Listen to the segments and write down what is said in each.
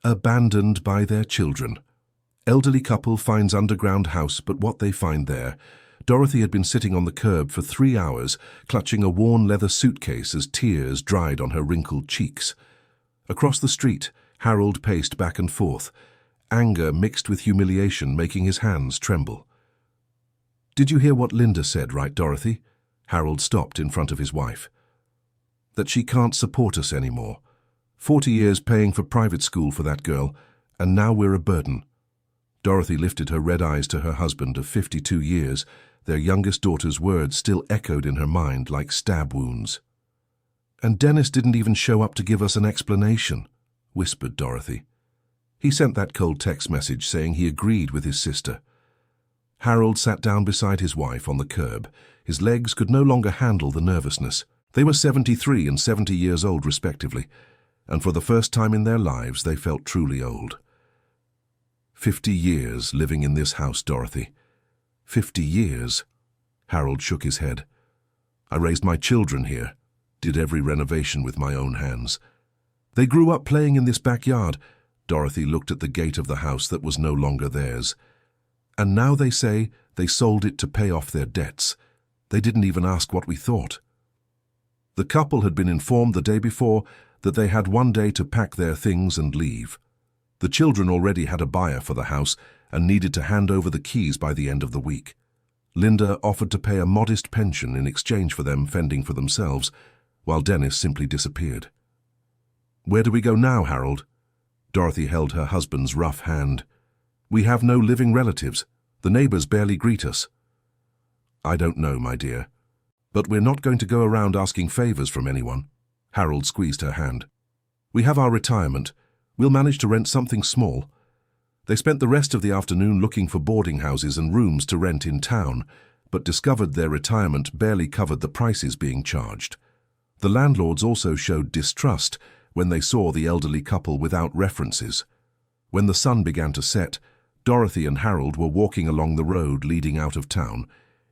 Abandoned by their children. Elderly couple finds underground house, but what they find there. Dorothy had been sitting on the curb for 3 hours, clutching a worn leather suitcase as tears dried on her wrinkled cheeks. Across the street, Harold paced back and forth, anger mixed with humiliation making his hands tremble. "Did you hear what Linda said, right, Dorothy?" Harold stopped in front of his wife. "That she can't support us anymore. 40 years paying for private school for that girl, and now we're a burden." Dorothy lifted her red eyes to her husband of 52 years, their youngest daughter's words still echoed in her mind like stab wounds. "And Dennis didn't even show up to give us an explanation," whispered Dorothy. "He sent that cold text message saying he agreed with his sister." Harold sat down beside his wife on the curb. His legs could no longer handle the nervousness. They were 73 and 70 years old respectively, and for the first time in their lives they felt truly old. 50 years living in this house, Dorothy. 50 years. Harold shook his head. "I raised my children here, did every renovation with my own hands. They grew up playing in this backyard." Dorothy looked at the gate of the house that was no longer theirs. "And now they say they sold it to pay off their debts. They didn't even ask what we thought." The couple had been informed the day before that they had one day to pack their things and leave. The children already had a buyer for the house and needed to hand over the keys by the end of the week. Linda offered to pay a modest pension in exchange for them fending for themselves, while Dennis simply disappeared. "Where do we go now, Harold?" Dorothy held her husband's rough hand. "We have no living relatives. The neighbors barely greet us." "I don't know, my dear. But we're not going to go around asking favors from anyone." Harold squeezed her hand. "We have our retirement. We'll manage to rent something small." They spent the rest of the afternoon looking for boarding houses and rooms to rent in town, but discovered their retirement barely covered the prices being charged. The landlords also showed distrust when they saw the elderly couple without references. When the sun began to set, Dorothy and Harold were walking along the road leading out of town,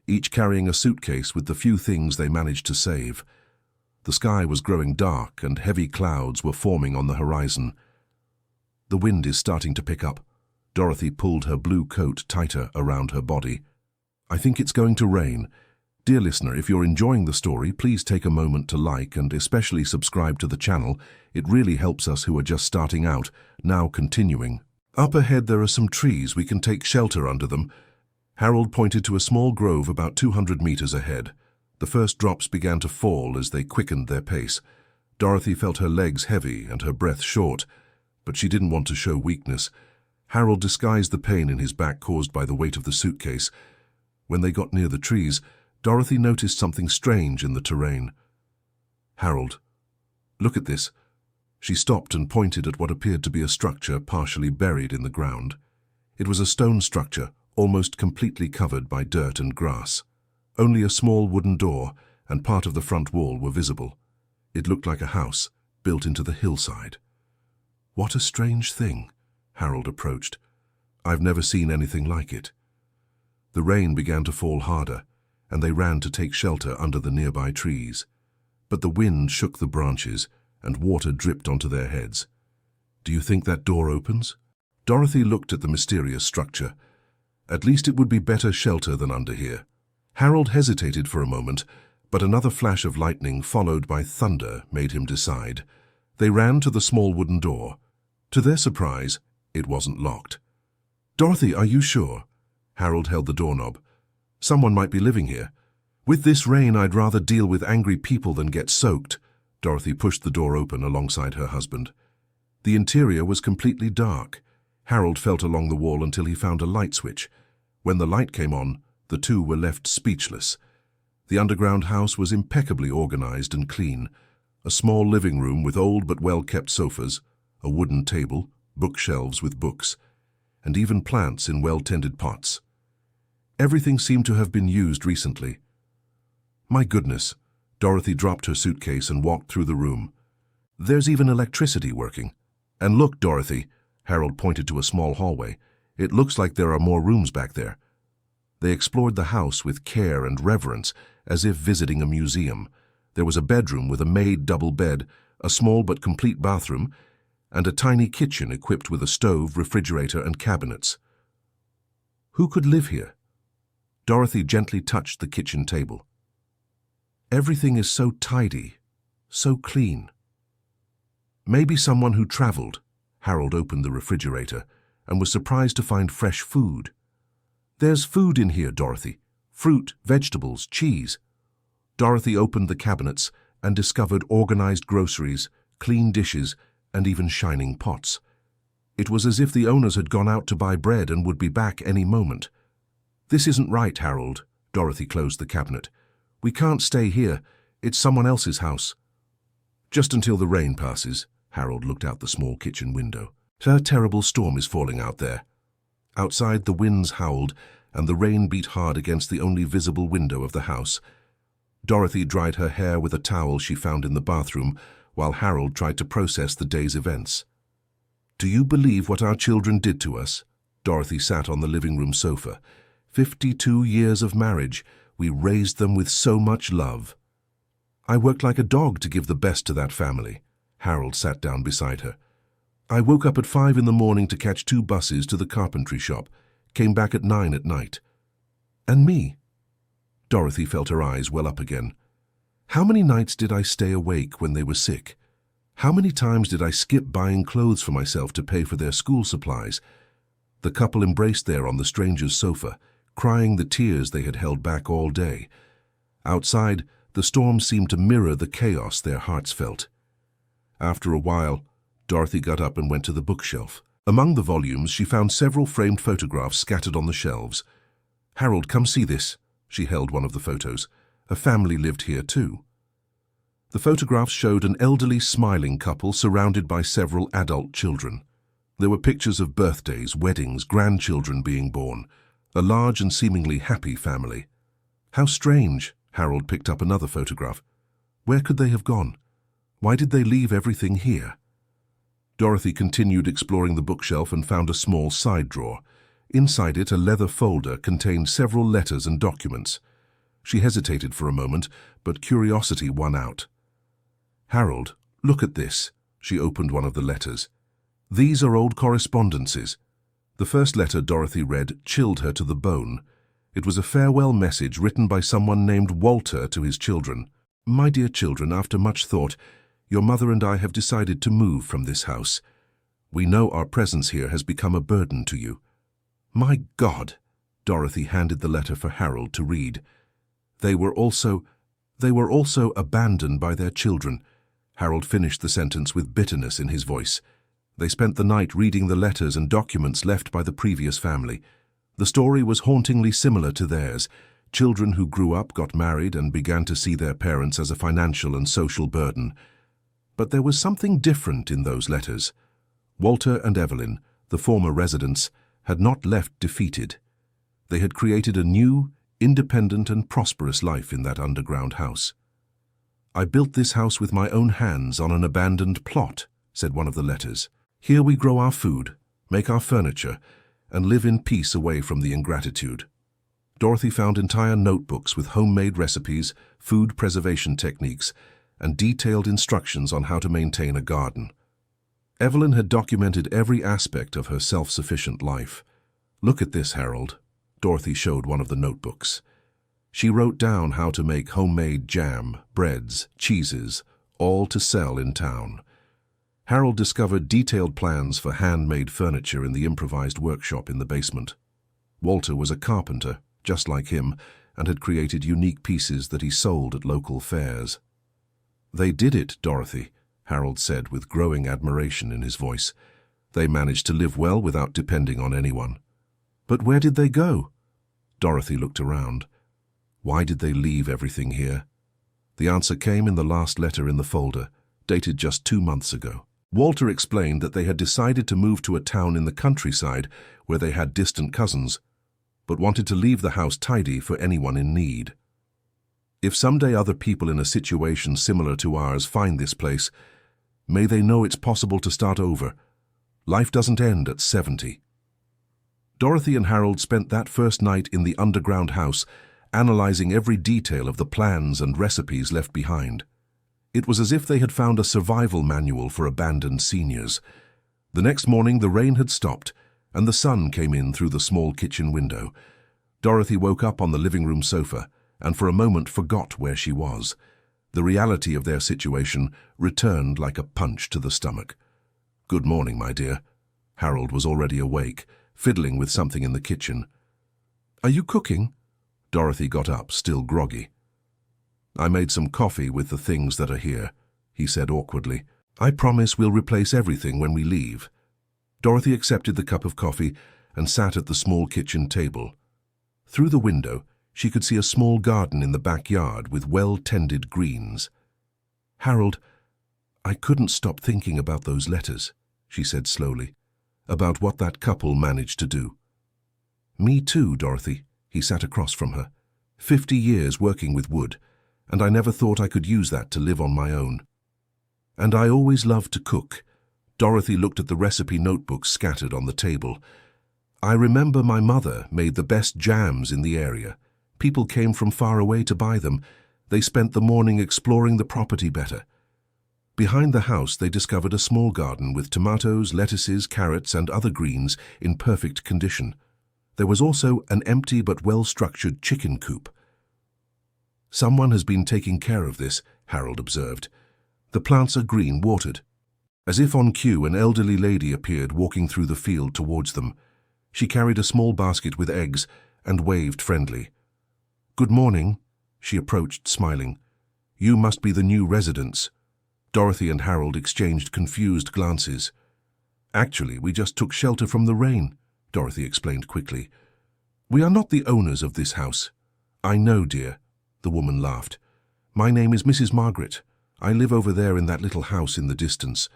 each carrying a suitcase with the few things they managed to save. The sky was growing dark and heavy clouds were forming on the horizon. "The wind is starting to pick up." Dorothy pulled her blue coat tighter around her body. "I think it's going to rain." Dear listener, if you're enjoying the story, please take a moment to like and especially subscribe to the channel. It really helps us who are just starting out. Now continuing. "Up ahead there are some trees. We can take shelter under them." Harold pointed to a small grove about 200 meters ahead. The first drops began to fall as they quickened their pace. Dorothy felt her legs heavy and her breath short, but she didn't want to show weakness. Harold disguised the pain in his back caused by the weight of the suitcase. When they got near the trees, Dorothy noticed something strange in the terrain. "Harold, look at this." She stopped and pointed at what appeared to be a structure partially buried in the ground. It was a stone structure, almost completely covered by dirt and grass. Only a small wooden door and part of the front wall were visible. It looked like a house built into the hillside. "What a strange thing," Harold approached. "I've never seen anything like it." The rain began to fall harder, and they ran to take shelter under the nearby trees. But the wind shook the branches, and water dripped onto their heads. "Do you think that door opens?" Dorothy looked at the mysterious structure. "At least it would be better shelter than under here." Harold hesitated for a moment, but another flash of lightning followed by thunder made him decide. They ran to the small wooden door. To their surprise, it wasn't locked. "Dorothy, are you sure?" Harold held the doorknob. "Someone might be living here." "With this rain, I'd rather deal with angry people than get soaked." Dorothy pushed the door open alongside her husband. The interior was completely dark. Harold felt along the wall until he found a light switch. When the light came on, the two were left speechless. The underground house was impeccably organized and clean. A small living room with old but well-kept sofas, a wooden table, bookshelves with books, and even plants in well-tended pots. Everything seemed to have been used recently. "My goodness." Dorothy dropped her suitcase and walked through the room. "There's even electricity working. And look, Dorothy," Harold pointed to a small hallway. "It looks like there are more rooms back there." They explored the house with care and reverence, as if visiting a museum. There was a bedroom with a made double bed, a small but complete bathroom, and a tiny kitchen equipped with a stove, refrigerator, and cabinets. Who could live here? Dorothy gently touched the kitchen table. Everything is so tidy, so clean. Maybe someone who traveled. Harold opened the refrigerator and was surprised to find fresh food. There's food in here, Dorothy. Fruit, vegetables, cheese. Dorothy opened the cabinets and discovered organized groceries, clean dishes, and even shining pots. It was as if the owners had gone out to buy bread and would be back any moment. This isn't right, Harold. Dorothy closed the cabinet. We can't stay here. It's someone else's house. Just until the rain passes. Harold looked out the small kitchen window. A terrible storm is falling out there. Outside, the winds howled, and the rain beat hard against the only visible window of the house. Dorothy dried her hair with a towel she found in the bathroom, while Harold tried to process the day's events. Do you believe what our children did to us? Dorothy sat on the living room sofa. 52 years of marriage. We raised them with so much love. I worked like a dog to give the best to that family. Harold sat down beside her. I woke up at 5 in the morning to catch 2 buses to the carpentry shop, came back at 9 at night. And me? Dorothy felt her eyes well up again. How many nights did I stay awake when they were sick? How many times did I skip buying clothes for myself to pay for their school supplies? The couple embraced there on the stranger's sofa, crying the tears they had held back all day. Outside, the storm seemed to mirror the chaos their hearts felt. After a while, Dorothy got up and went to the bookshelf. Among the volumes, she found several framed photographs scattered on the shelves. Harold, come see this. She held one of the photos. A family lived here too. The photographs showed an elderly, smiling couple surrounded by several adult children. There were pictures of birthdays, weddings, grandchildren being born. A large and seemingly happy family. How strange. Harold picked up another photograph. Where could they have gone? Why did they leave everything here? Dorothy continued exploring the bookshelf and found a small side drawer. Inside it, a leather folder contained several letters and documents. She hesitated for a moment, but curiosity won out. Harold, look at this. She opened one of the letters. These are old correspondences. The first letter Dorothy read chilled her to the bone. It was a farewell message written by someone named Walter to his children. My dear children, after much thought, your mother and I have decided to move from this house. We know our presence here has become a burden to you. My God! Dorothy handed the letter for Harold to read. They were also abandoned by their children. Harold finished the sentence with bitterness in his voice. They spent the night reading the letters and documents left by the previous family. The story was hauntingly similar to theirs. Children who grew up, got married, and began to see their parents as a financial and social burden. But there was something different in those letters. Walter and Evelyn, the former residents, had not left defeated. They had created a new, independent and prosperous life in that underground house. I built this house with my own hands on an abandoned plot, said one of the letters. Here we grow our food, make our furniture, and live in peace away from the ingratitude. Dorothy found entire notebooks with homemade recipes, food preservation techniques, and detailed instructions on how to maintain a garden. Evelyn had documented every aspect of her self-sufficient life. Look at this, Harold. Dorothy showed one of the notebooks. She wrote down how to make homemade jam, breads, cheeses, all to sell in town. Harold discovered detailed plans for handmade furniture in the improvised workshop in the basement. Walter was a carpenter, just like him, and had created unique pieces that he sold at local fairs. They did it, Dorothy, Harold said with growing admiration in his voice. They managed to live well without depending on anyone. But where did they go? Dorothy looked around. Why did they leave everything here? The answer came in the last letter in the folder, dated just 2 months ago. Walter explained that they had decided to move to a town in the countryside where they had distant cousins, but wanted to leave the house tidy for anyone in need. If someday other people in a situation similar to ours find this place, may they know it's possible to start over. Life doesn't end at 70. Dorothy and Harold spent that first night in the underground house, analyzing every detail of the plans and recipes left behind. It was as if they had found a survival manual for abandoned seniors. The next morning the rain had stopped, and the sun came in through the small kitchen window. Dorothy woke up on the living room sofa, and for a moment forgot where she was. The reality of their situation returned like a punch to the stomach. "Good morning, my dear." Harold was already awake, fiddling with something in the kitchen. "Are you cooking?" Dorothy got up, still groggy. "I made some coffee with the things that are here," he said awkwardly. "I promise we'll replace everything when we leave." Dorothy accepted the cup of coffee and sat at the small kitchen table. Through the window, she could see a small garden in the backyard with well-tended greens. "Harold, I couldn't stop thinking about those letters," she said slowly, "about what that couple managed to do." "Me too, Dorothy," he sat across from her. 50 years working with wood, and I never thought I could use that to live on my own. And I always loved to cook." Dorothy looked at the recipe notebooks scattered on the table. "I remember my mother made the best jams in the area. People came from far away to buy them. They spent the morning exploring the property better." Behind the house they discovered a small garden with tomatoes, lettuces, carrots and other greens in perfect condition. There was also an empty but well-structured chicken coop. "Someone has been taking care of this," Harold observed. "The plants are green, watered." As if on cue, an elderly lady appeared walking through the field towards them. She carried a small basket with eggs and waved friendly. "Good morning." She approached, smiling. "You must be the new residents." Dorothy and Harold exchanged confused glances. "Actually, we just took shelter from the rain," Dorothy explained quickly. "We are not the owners of this house." "I know, dear," the woman laughed. "My name is Mrs. Margaret. I live over there in that little house in the distance.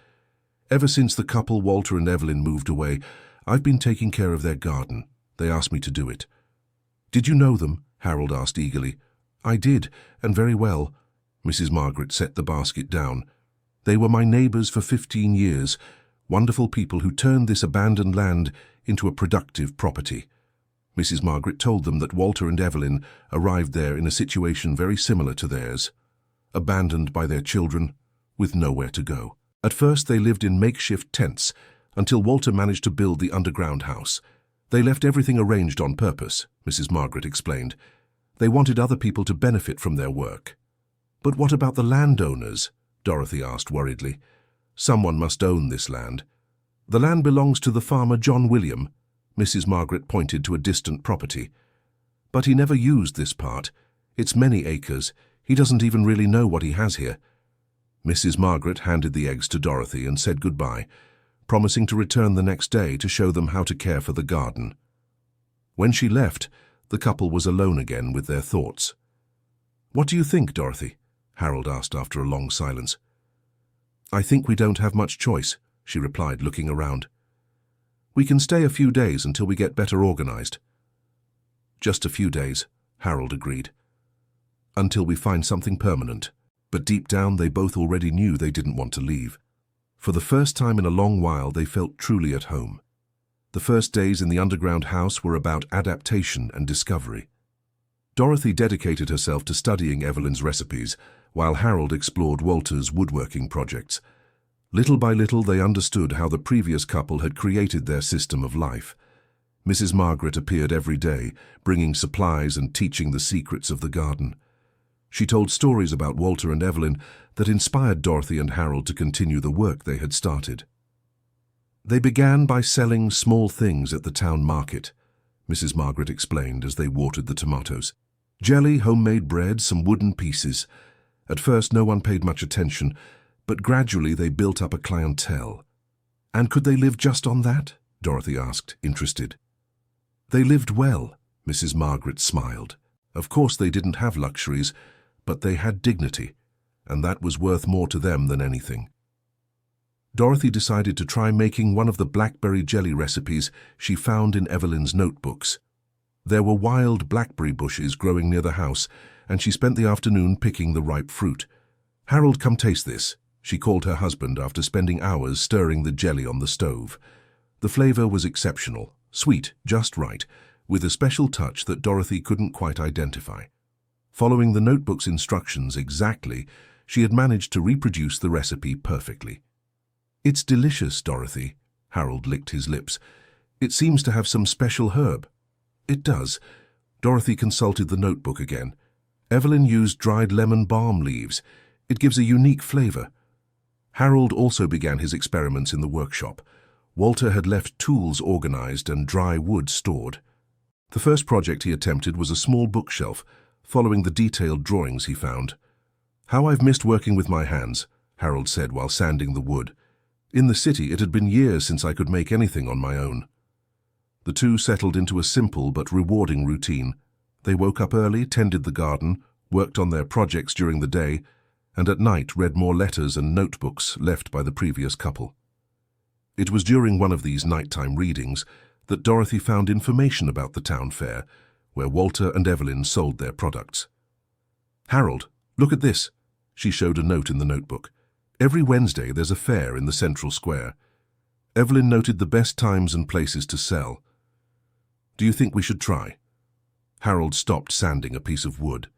Ever since the couple, Walter and Evelyn, moved away, I've been taking care of their garden. They asked me to do it." "Did you know them?" Harold asked eagerly. "I did, and very well." Mrs. Margaret set the basket down. "They were my neighbors for 15 years, wonderful people who turned this abandoned land into a productive property." Mrs. Margaret told them that Walter and Evelyn arrived there in a situation very similar to theirs, abandoned by their children, with nowhere to go. At first they lived in makeshift tents, until Walter managed to build the underground house. "They left everything arranged on purpose," Mrs. Margaret explained. "They wanted other people to benefit from their work." "But what about the landowners?" Dorothy asked worriedly. "Someone must own this land." "The land belongs to the farmer John William." Mrs. Margaret pointed to a distant property. "But he never used this part. It's many acres. He doesn't even really know what he has here." Mrs. Margaret handed the eggs to Dorothy and said goodbye, promising to return the next day to show them how to care for the garden. When she left, the couple was alone again with their thoughts. "What do you think, Dorothy?" Harold asked after a long silence. "I think we don't have much choice," she replied, looking around. "We can stay a few days until we get better organized." "Just a few days," Harold agreed. "Until we find something permanent." But deep down they both already knew they didn't want to leave. For the first time in a long while they felt truly at home. The first days in the underground house were about adaptation and discovery. Dorothy dedicated herself to studying Evelyn's recipes, while Harold explored Walter's woodworking projects. Little by little they understood how the previous couple had created their system of life. Mrs. Margaret appeared every day, bringing supplies and teaching the secrets of the garden. She told stories about Walter and Evelyn that inspired Dorothy and Harold to continue the work they had started. They began by selling small things at the town market, Mrs. Margaret explained as they watered the tomatoes. Jelly, homemade bread, some wooden pieces. At first no one paid much attention, but gradually they built up a clientele. "And could they live just on that?" Dorothy asked, interested. "They lived well," Mrs. Margaret smiled. "Of course they didn't have luxuries, but they had dignity, and that was worth more to them than anything." Dorothy decided to try making one of the blackberry jelly recipes she found in Evelyn's notebooks. There were wild blackberry bushes growing near the house, and she spent the afternoon picking the ripe fruit. "Harold, come taste this," she called her husband after spending hours stirring the jelly on the stove. The flavor was exceptional, sweet, just right, with a special touch that Dorothy couldn't quite identify. Following the notebook's instructions exactly, she had managed to reproduce the recipe perfectly. "It's delicious, Dorothy." Harold licked his lips. "It seems to have some special herb." "It does." Dorothy consulted the notebook again. "Evelyn used dried lemon balm leaves. It gives a unique flavor." Harold also began his experiments in the workshop. Walter had left tools organized and dry wood stored. The first project he attempted was a small bookshelf, following the detailed drawings he found. "How I've missed working with my hands," Harold said while sanding the wood. "In the city, it had been years since I could make anything on my own." The two settled into a simple but rewarding routine. They woke up early, tended the garden, worked on their projects during the day, and at night read more letters and notebooks left by the previous couple. It was during one of these nighttime readings that Dorothy found information about the town fair, where Walter and Evelyn sold their products. "Harold, look at this." She showed a note in the notebook. "Every Wednesday there's a fair in the central square. Evelyn noted the best times and places to sell. Do you think we should try?" Harold stopped sanding a piece of wood.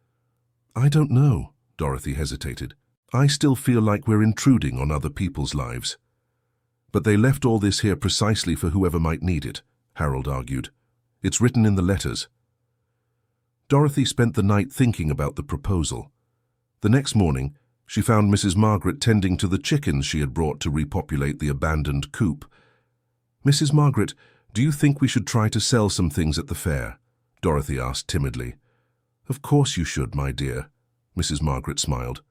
"I don't know," Dorothy hesitated. "I still feel like we're intruding on other people's lives." "But they left all this here precisely for whoever might need it," Harold argued. "It's written in the letters." Dorothy spent the night thinking about the proposal. The next morning, she found Mrs. Margaret tending to the chickens she had brought to repopulate the abandoned coop. "Mrs. Margaret, do you think we should try to sell some things at the fair?" Dorothy asked timidly. "Of course you should, my dear," Mrs. Margaret smiled.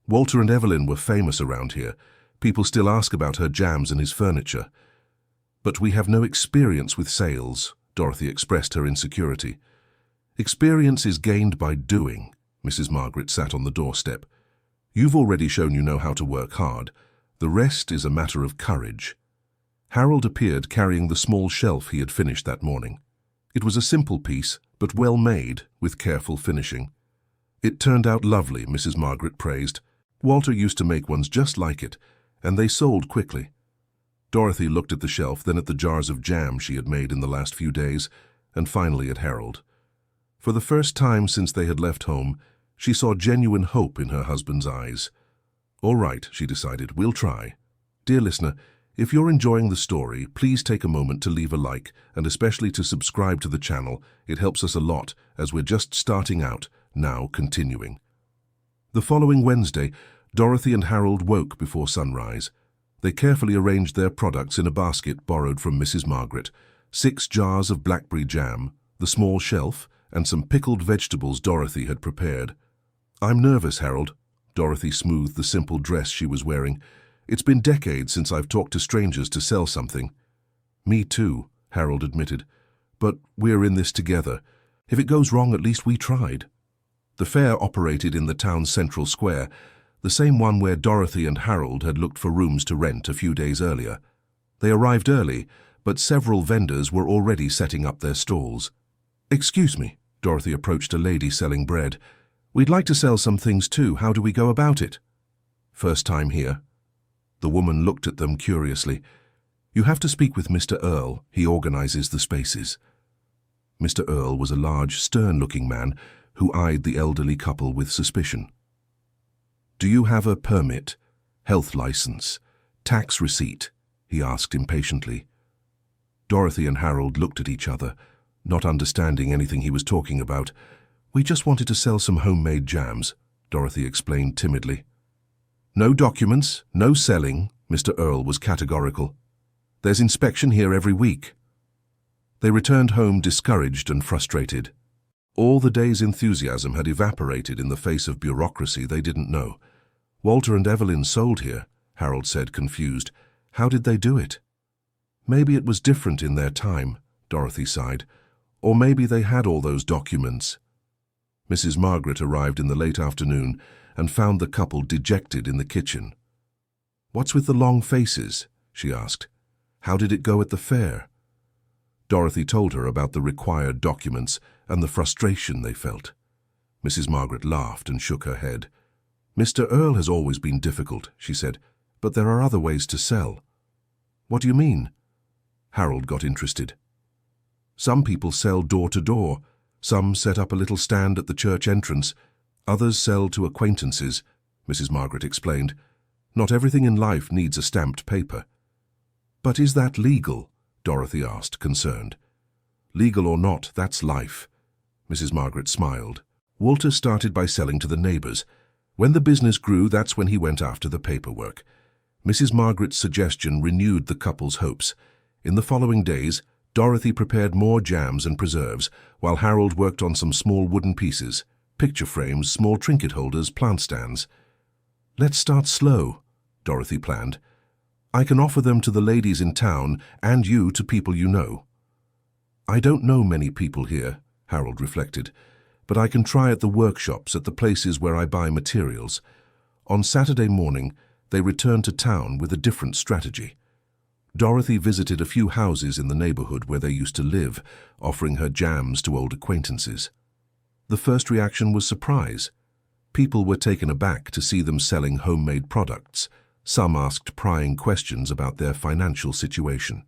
"Walter and Evelyn were famous around here. People still ask about her jams and his furniture." "But we have no experience with sales," Dorothy expressed her insecurity. "Experience is gained by doing." Mrs. Margaret sat on the doorstep. "You've already shown you know how to work hard. The rest is a matter of courage." Harold appeared carrying the small shelf he had finished that morning. It was a simple piece, but well made, with careful finishing. "It turned out lovely," Mrs. Margaret praised. "Walter used to make ones just like it, and they sold quickly." Dorothy looked at the shelf, then at the jars of jam she had made in the last few days, and finally at Harold. For the first time since they had left home, she saw genuine hope in her husband's eyes. "All right," she decided, "we'll try." Dear listener, if you're enjoying the story, please take a moment to leave a like, and especially to subscribe to the channel. It helps us a lot, as we're just starting out, now continuing. The following Wednesday, Dorothy and Harold woke before sunrise. They carefully arranged their products in a basket borrowed from Mrs. Margaret: 6 jars of blackberry jam, the small shelf, and some pickled vegetables Dorothy had prepared. "I'm nervous, Harold." Dorothy smoothed the simple dress she was wearing. "It's been decades since I've talked to strangers to sell something." "Me too," Harold admitted. "But we're in this together. If it goes wrong, at least we tried." The fair operated in the town's central square, the same one where Dorothy and Harold had looked for rooms to rent a few days earlier. They arrived early, but several vendors were already setting up their stalls. "Excuse me," Dorothy approached a lady selling bread. "We'd like to sell some things too. How do we go about it?" "First time here?" The woman looked at them curiously. "You have to speak with Mr. Earl. He organizes the spaces." Mr. Earl was a large, stern-looking man who eyed the elderly couple with suspicion. "Do you have a permit, health license, tax receipt?" he asked impatiently. Dorothy and Harold looked at each other, not understanding anything he was talking about. "We just wanted to sell some homemade jams," Dorothy explained timidly. "No documents, no selling," Mr. Earl was categorical. "There's inspection here every week." They returned home discouraged and frustrated. All the day's enthusiasm had evaporated in the face of bureaucracy they didn't know. "Walter and Evelyn sold here," Harold said, confused. "How did they do it?" "Maybe it was different in their time," Dorothy sighed. "Or maybe they had all those documents." Mrs. Margaret arrived in the late afternoon and found the couple dejected in the kitchen. "What's with the long faces?" she asked. "How did it go at the fair?" Dorothy told her about the required documents and the frustration they felt. Mrs. Margaret laughed and shook her head. "Mr. Earl has always been difficult," she said, "but there are other ways to sell." "What do you mean?" Harold got interested. "Some people sell door to door. Some set up a little stand at the church entrance. Others sell to acquaintances. Mrs. Margaret explained. "Not everything in life needs a stamped paper." "But is that legal?" Dorothy asked, concerned. "Legal or not, that's life." Mrs. Margaret smiled. "Walter started by selling to the neighbors. When the business grew, that's when he went after the paperwork." Mrs. Margaret's suggestion renewed the couple's hopes. In the following days, Dorothy prepared more jams and preserves, while Harold worked on some small wooden pieces, picture frames, small trinket holders, plant stands. "Let's start slow," Dorothy planned. "I can offer them to the ladies in town and you to people you know." "I don't know many people here," Harold reflected, "but I can try at the workshops, at the places where I buy materials." On Saturday morning, they returned to town with a different strategy. Dorothy visited a few houses in the neighborhood where they used to live, offering her jams to old acquaintances. The first reaction was surprise. People were taken aback to see them selling homemade products. Some asked prying questions about their financial situation.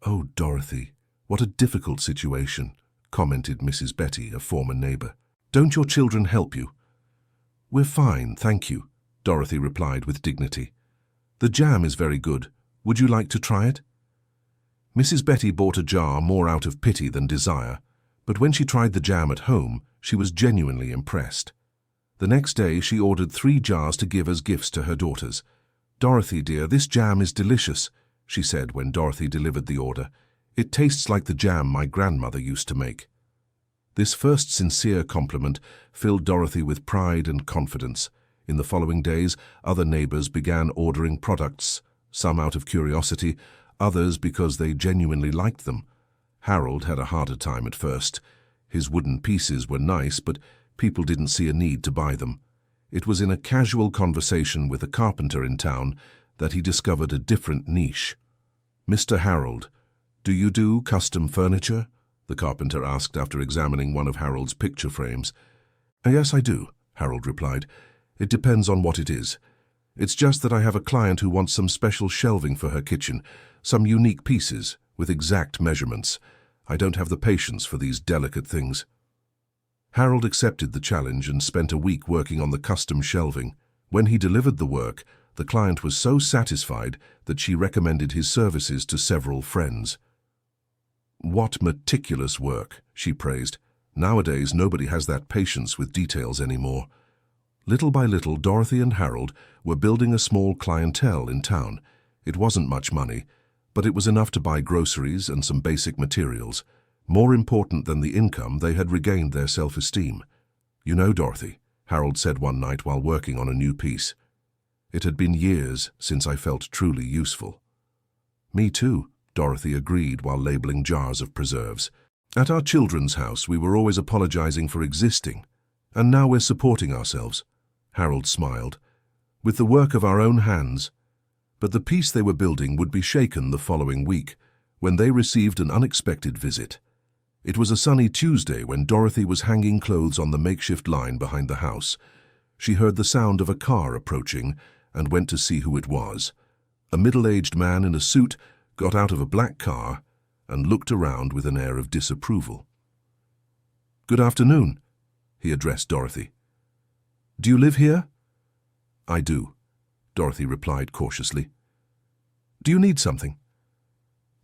"Oh, Dorothy, what a difficult situation," commented Mrs. Betty, a former neighbor. "Don't your children help you?" "We're fine, thank you," Dorothy replied with dignity. "The jam is very good. Would you like to try it?" Mrs. Betty bought a jar more out of pity than desire, but when she tried the jam at home, she was genuinely impressed. The next day, she ordered 3 jars to give as gifts to her daughters. "Dorothy, dear, this jam is delicious," she said when Dorothy delivered the order. "It tastes like the jam my grandmother used to make." This first sincere compliment filled Dorothy with pride and confidence. In the following days, other neighbors began ordering products, some out of curiosity, others because they genuinely liked them. Harold had a harder time at first. His wooden pieces were nice, but people didn't see a need to buy them. It was in a casual conversation with a carpenter in town that he discovered a different niche. "Mr. Harold, do you do custom furniture?" the carpenter asked after examining one of Harold's picture frames. "Yes, I do," Harold replied. "It depends on what it is. It's just that I have a client who wants some special shelving for her kitchen, some unique pieces with exact measurements. I don't have the patience for these delicate things." Harold accepted the challenge and spent a week working on the custom shelving. When he delivered the work, the client was so satisfied that she recommended his services to several friends. "What meticulous work," she praised. "Nowadays, nobody has that patience with details anymore." Little by little, Dorothy and Harold were building a small clientele in town. It wasn't much money, but it was enough to buy groceries and some basic materials. More important than the income, they had regained their self-esteem. "You know, Dorothy," Harold said one night while working on a new piece, "it had been years since I felt truly useful." "Me too," Dorothy agreed while labeling jars of preserves. "At our children's house, we were always apologizing for existing, and now we're supporting ourselves." Harold smiled. "With the work of our own hands." But the piece they were building would be shaken the following week, when they received an unexpected visit. It was a sunny Tuesday when Dorothy was hanging clothes on the makeshift line behind the house. She heard the sound of a car approaching and went to see who it was. A middle-aged man in a suit got out of a black car and looked around with an air of disapproval. "Good afternoon," he addressed Dorothy. "Do you live here?" "I do," Dorothy replied cautiously. "Do you need something?"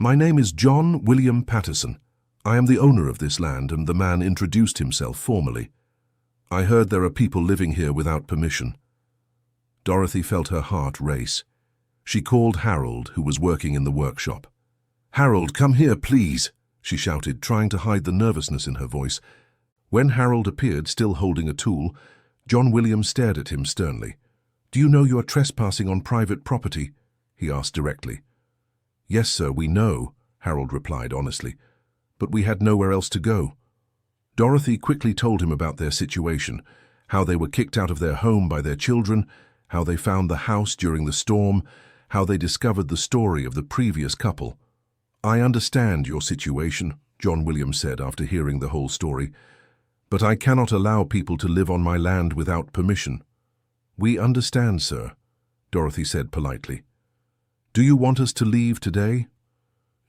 "My name is John William Patterson. I am the owner of this land," and the man introduced himself formally. "I heard there are people living here without permission." Dorothy felt her heart race. She called Harold, who was working in the workshop. "Harold, come here, please," she shouted, trying to hide the nervousness in her voice. When Harold appeared, still holding a tool, John William stared at him sternly. "Do you know you are trespassing on private property?" he asked directly. "Yes, sir, we know," Harold replied honestly, "but we had nowhere else to go." Dorothy quickly told him about their situation, how they were kicked out of their home by their children, how they found the house during the storm, how they discovered the story of the previous couple. "I understand your situation," John William said after hearing the whole story, "but I cannot allow people to live on my land without permission." "We understand, sir," Dorothy said politely. "Do you want us to leave today?"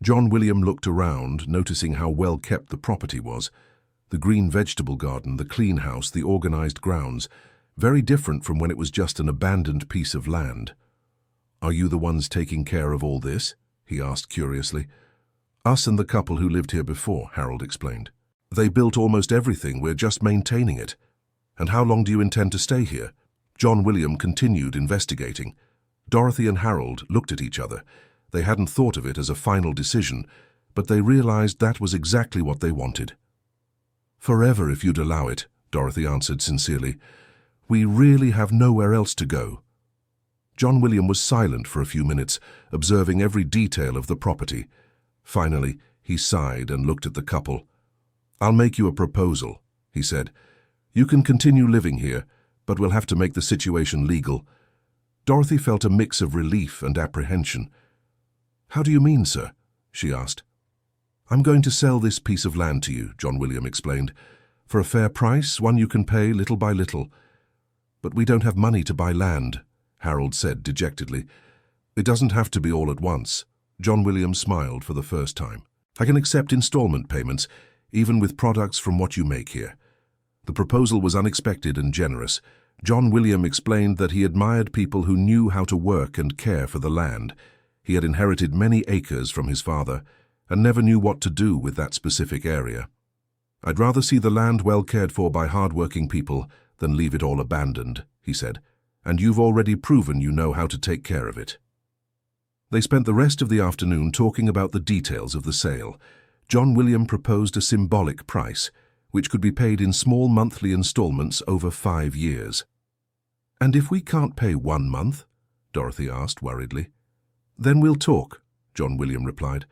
John William looked around, noticing how well kept the property was. The green vegetable garden, the clean house, the organized grounds. very different from when it was just an abandoned piece of land. "Are you the ones taking care of all this?" he asked curiously. "Us and the couple who lived here before," Harold explained. "They built almost everything, we're just maintaining it." "And how long do you intend to stay here?" John William continued investigating. Dorothy and Harold looked at each other. They hadn't thought of it as a final decision, but they realized that was exactly what they wanted. "Forever, if you'd allow it," Dorothy answered sincerely. "We really have nowhere else to go." John William was silent for a few minutes, observing every detail of the property. Finally, he sighed and looked at the couple. "I'll make you a proposal," he said. "You can continue living here, but we'll have to make the situation legal." Dorothy felt a mix of relief and apprehension. "How do you mean, sir?" she asked. "I'm going to sell this piece of land to you," John William explained. "For a fair price, one you can pay little by little." "But we don't have money to buy land," Harold said dejectedly. "It doesn't have to be all at once." John William smiled for the first time. "I can accept installment payments, even with products from what you make here." The proposal was unexpected and generous. John William explained that he admired people who knew how to work and care for the land. He had inherited many acres from his father and never knew what to do with that specific area. "I'd rather see the land well cared for by hard-working people than leave it all abandoned," he said. "And you've already proven you know how to take care of it." They spent the rest of the afternoon talking about the details of the sale. John William proposed a symbolic price, which could be paid in small monthly installments over 5 years. "And if we can't pay 1 month?" Dorothy asked worriedly. "Then we'll talk," John William replied.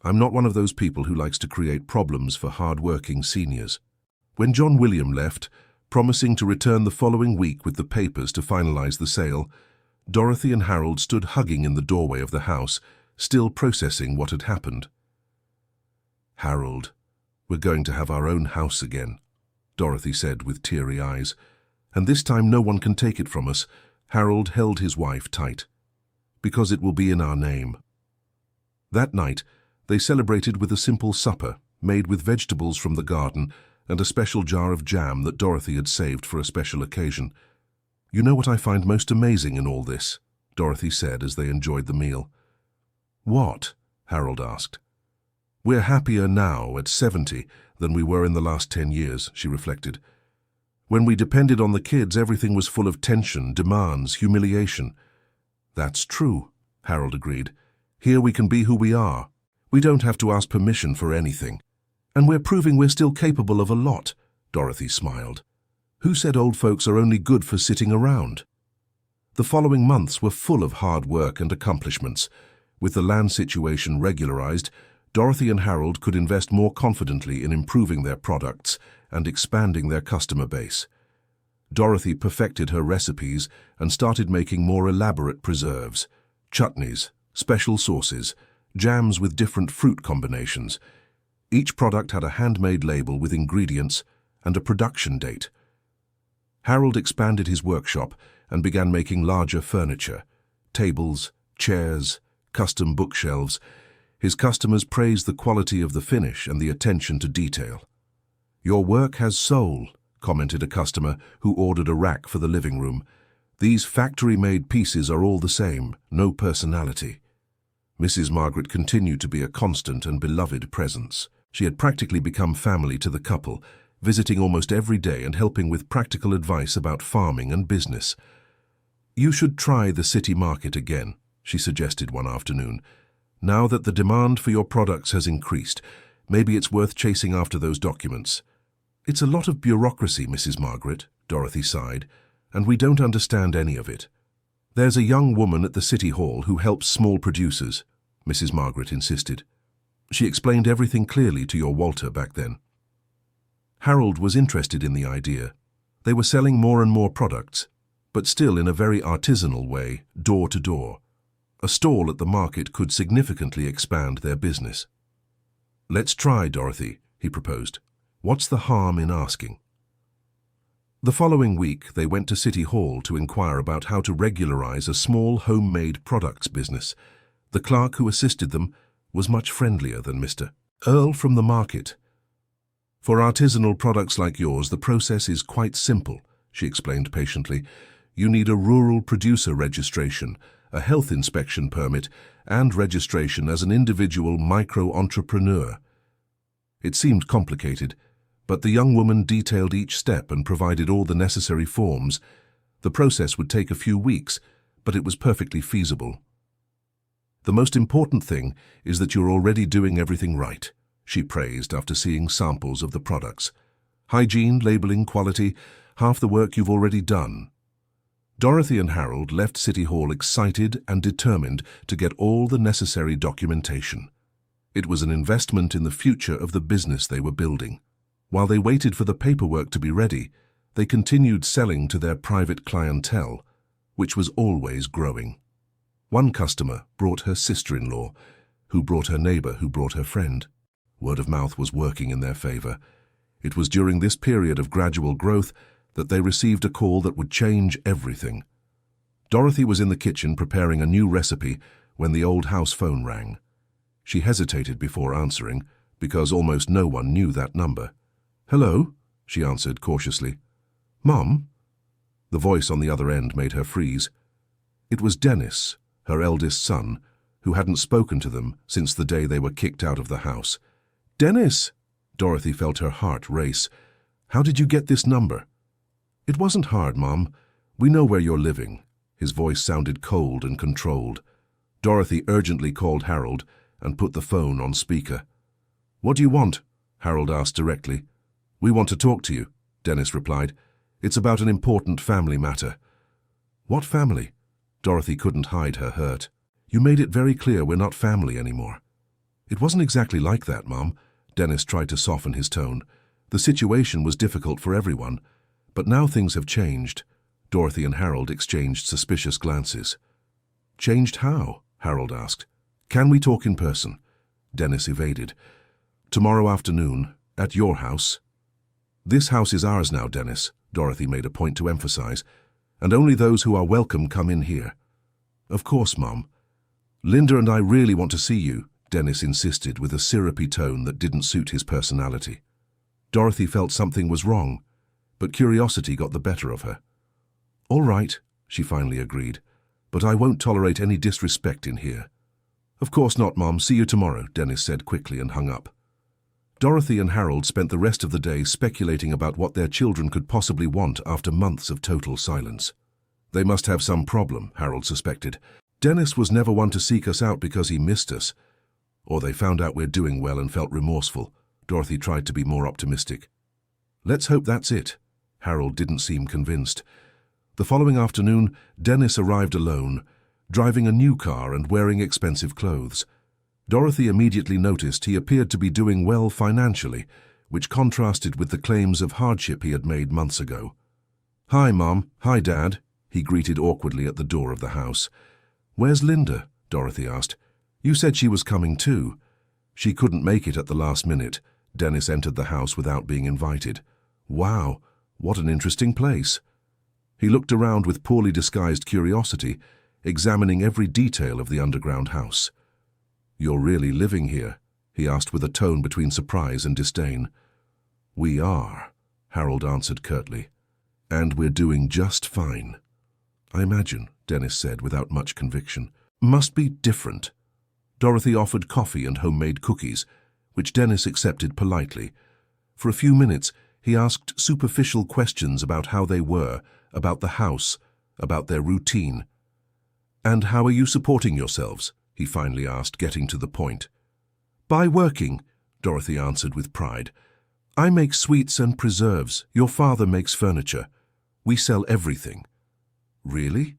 "I'm not one of those people who likes to create problems for hard-working seniors." When John William left, promising to return the following week with the papers to finalize the sale, Dorothy and Harold stood hugging in the doorway of the house, still processing what had happened. "Harold, we're going to have our own house again," Dorothy said with teary eyes. "And this time no one can take it from us." Harold held his wife tight. "Because it will be in our name." That night, they celebrated with a simple supper, made with vegetables from the garden and a special jar of jam that Dorothy had saved for a special occasion. "You know what I find most amazing in all this?" Dorothy said as they enjoyed the meal. "What?" Harold asked. "We're happier now, at 70, than we were in the last 10 years, she reflected. "When we depended on the kids, everything was full of tension, demands, humiliation." "That's true," Harold agreed. "Here we can be who we are. We don't have to ask permission for anything. And we're proving we're still capable of a lot," Dorothy smiled. "Who said old folks are only good for sitting around?" The following months were full of hard work and accomplishments. With the land situation regularized, Dorothy and Harold could invest more confidently in improving their products and expanding their customer base. Dorothy perfected her recipes and started making more elaborate preserves, chutneys, special sauces, jams with different fruit combinations. Each product had a handmade label with ingredients and a production date. Harold expanded his workshop and began making larger furniture, tables, chairs, custom bookshelves. His customers praised the quality of the finish and the attention to detail. "Your work has soul," commented a customer who ordered a rack for the living room. "These factory-made pieces are all the same, no personality." Mrs. Margaret continued to be a constant and beloved presence. She had practically become family to the couple, visiting almost every day and helping with practical advice about farming and business. "You should try the city market again," she suggested one afternoon. "Now that the demand for your products has increased, maybe it's worth chasing after those documents." "It's a lot of bureaucracy, Mrs. Margaret," Dorothy sighed, "and we don't understand any of it." "There's a young woman at the City Hall who helps small producers," Mrs. Margaret insisted. "She explained everything clearly to your Walter back then." Harold was interested in the idea. They were selling more and more products, but still in a very artisanal way, door to door. A stall at the market could significantly expand their business. "Let's try, Dorothy," he proposed. "What's the harm in asking?" The following week, they went to City Hall to inquire about how to regularize a small homemade products business. The clerk who assisted them was much friendlier than Mr. Earl from the market. "For artisanal products like yours, the process is quite simple," she explained patiently. You need a rural producer registration, a health inspection permit, and registration as an individual micro-entrepreneur. It seemed complicated, but the young woman detailed each step and provided all the necessary forms. The process would take a few weeks, but it was perfectly feasible. The most important thing is that you're already doing everything right, she praised after seeing samples of the products. Hygiene, labeling, quality, half the work you've already done. Dorothy and Harold left City Hall excited and determined to get all the necessary documentation. It was an investment in the future of the business they were building. While they waited for the paperwork to be ready, they continued selling to their private clientele, which was always growing. One customer brought her sister-in-law, who brought her neighbor, who brought her friend. Word of mouth was working in their favor. It was during this period of gradual growth that they received a call that would change everything. Dorothy was in the kitchen preparing a new recipe when the old house phone rang. She hesitated before answering, because almost no one knew that number. "Hello?" she answered cautiously. "Mom?" The voice on the other end made her freeze. It was Dennis, her eldest son, who hadn't spoken to them since the day they were kicked out of the house. "Dennis!" Dorothy felt her heart race. "How did you get this number?" "It wasn't hard, Mom. We know where you're living." His voice sounded cold and controlled. Dorothy urgently called Harold and put the phone on speaker. "What do you want?" Harold asked directly. "We want to talk to you," Dennis replied. "It's about an important family matter." "What family?" Dorothy couldn't hide her hurt. "You made it very clear we're not family anymore." "It wasn't exactly like that, Mom." Dennis tried to soften his tone. "The situation was difficult for everyone, but now things have changed." Dorothy and Harold exchanged suspicious glances. "Changed how?" Harold asked. "Can we talk in person?" Dennis evaded. "Tomorrow afternoon, at your house." "This house is ours now, Dennis," Dorothy made a point to emphasize, "and only those who are welcome come in here." "Of course, Mom." "Linda and I really want to see you," Dennis insisted with a syrupy tone that didn't suit his personality. Dorothy felt something was wrong, but curiosity got the better of her. "All right," she finally agreed, "but I won't tolerate any disrespect in here." "Of course not, Mom. See you tomorrow," Dennis said quickly and hung up. Dorothy and Harold spent the rest of the day speculating about what their children could possibly want after months of total silence. They must have some problem, Harold suspected. Dennis was never one to seek us out because he missed us. Or they found out we're doing well and felt remorseful. Dorothy tried to be more optimistic. "Let's hope that's it." Harold didn't seem convinced. The following afternoon, Dennis arrived alone, driving a new car and wearing expensive clothes. Dorothy immediately noticed he appeared to be doing well financially, which contrasted with the claims of hardship he had made months ago. "Hi, Mom. Hi, Dad," he greeted awkwardly at the door of the house. "Where's Linda?" Dorothy asked. "You said she was coming too." "She couldn't make it at the last minute." Dennis entered the house without being invited. "Wow, what an interesting place." He looked around with poorly disguised curiosity, examining every detail of the underground house. "You're really living here?" he asked with a tone between surprise and disdain. "We are," Harold answered curtly. "And we're doing just fine." "I imagine," Dennis said without much conviction. "Must be different." Dorothy offered coffee and homemade cookies, which Dennis accepted politely. For a few minutes, he asked superficial questions about how they were, about the house, about their routine. "And how are you supporting yourselves?" he finally asked, getting to the point. "By working," Dorothy answered with pride. "I make sweets and preserves. Your father makes furniture. We sell everything." "Really?"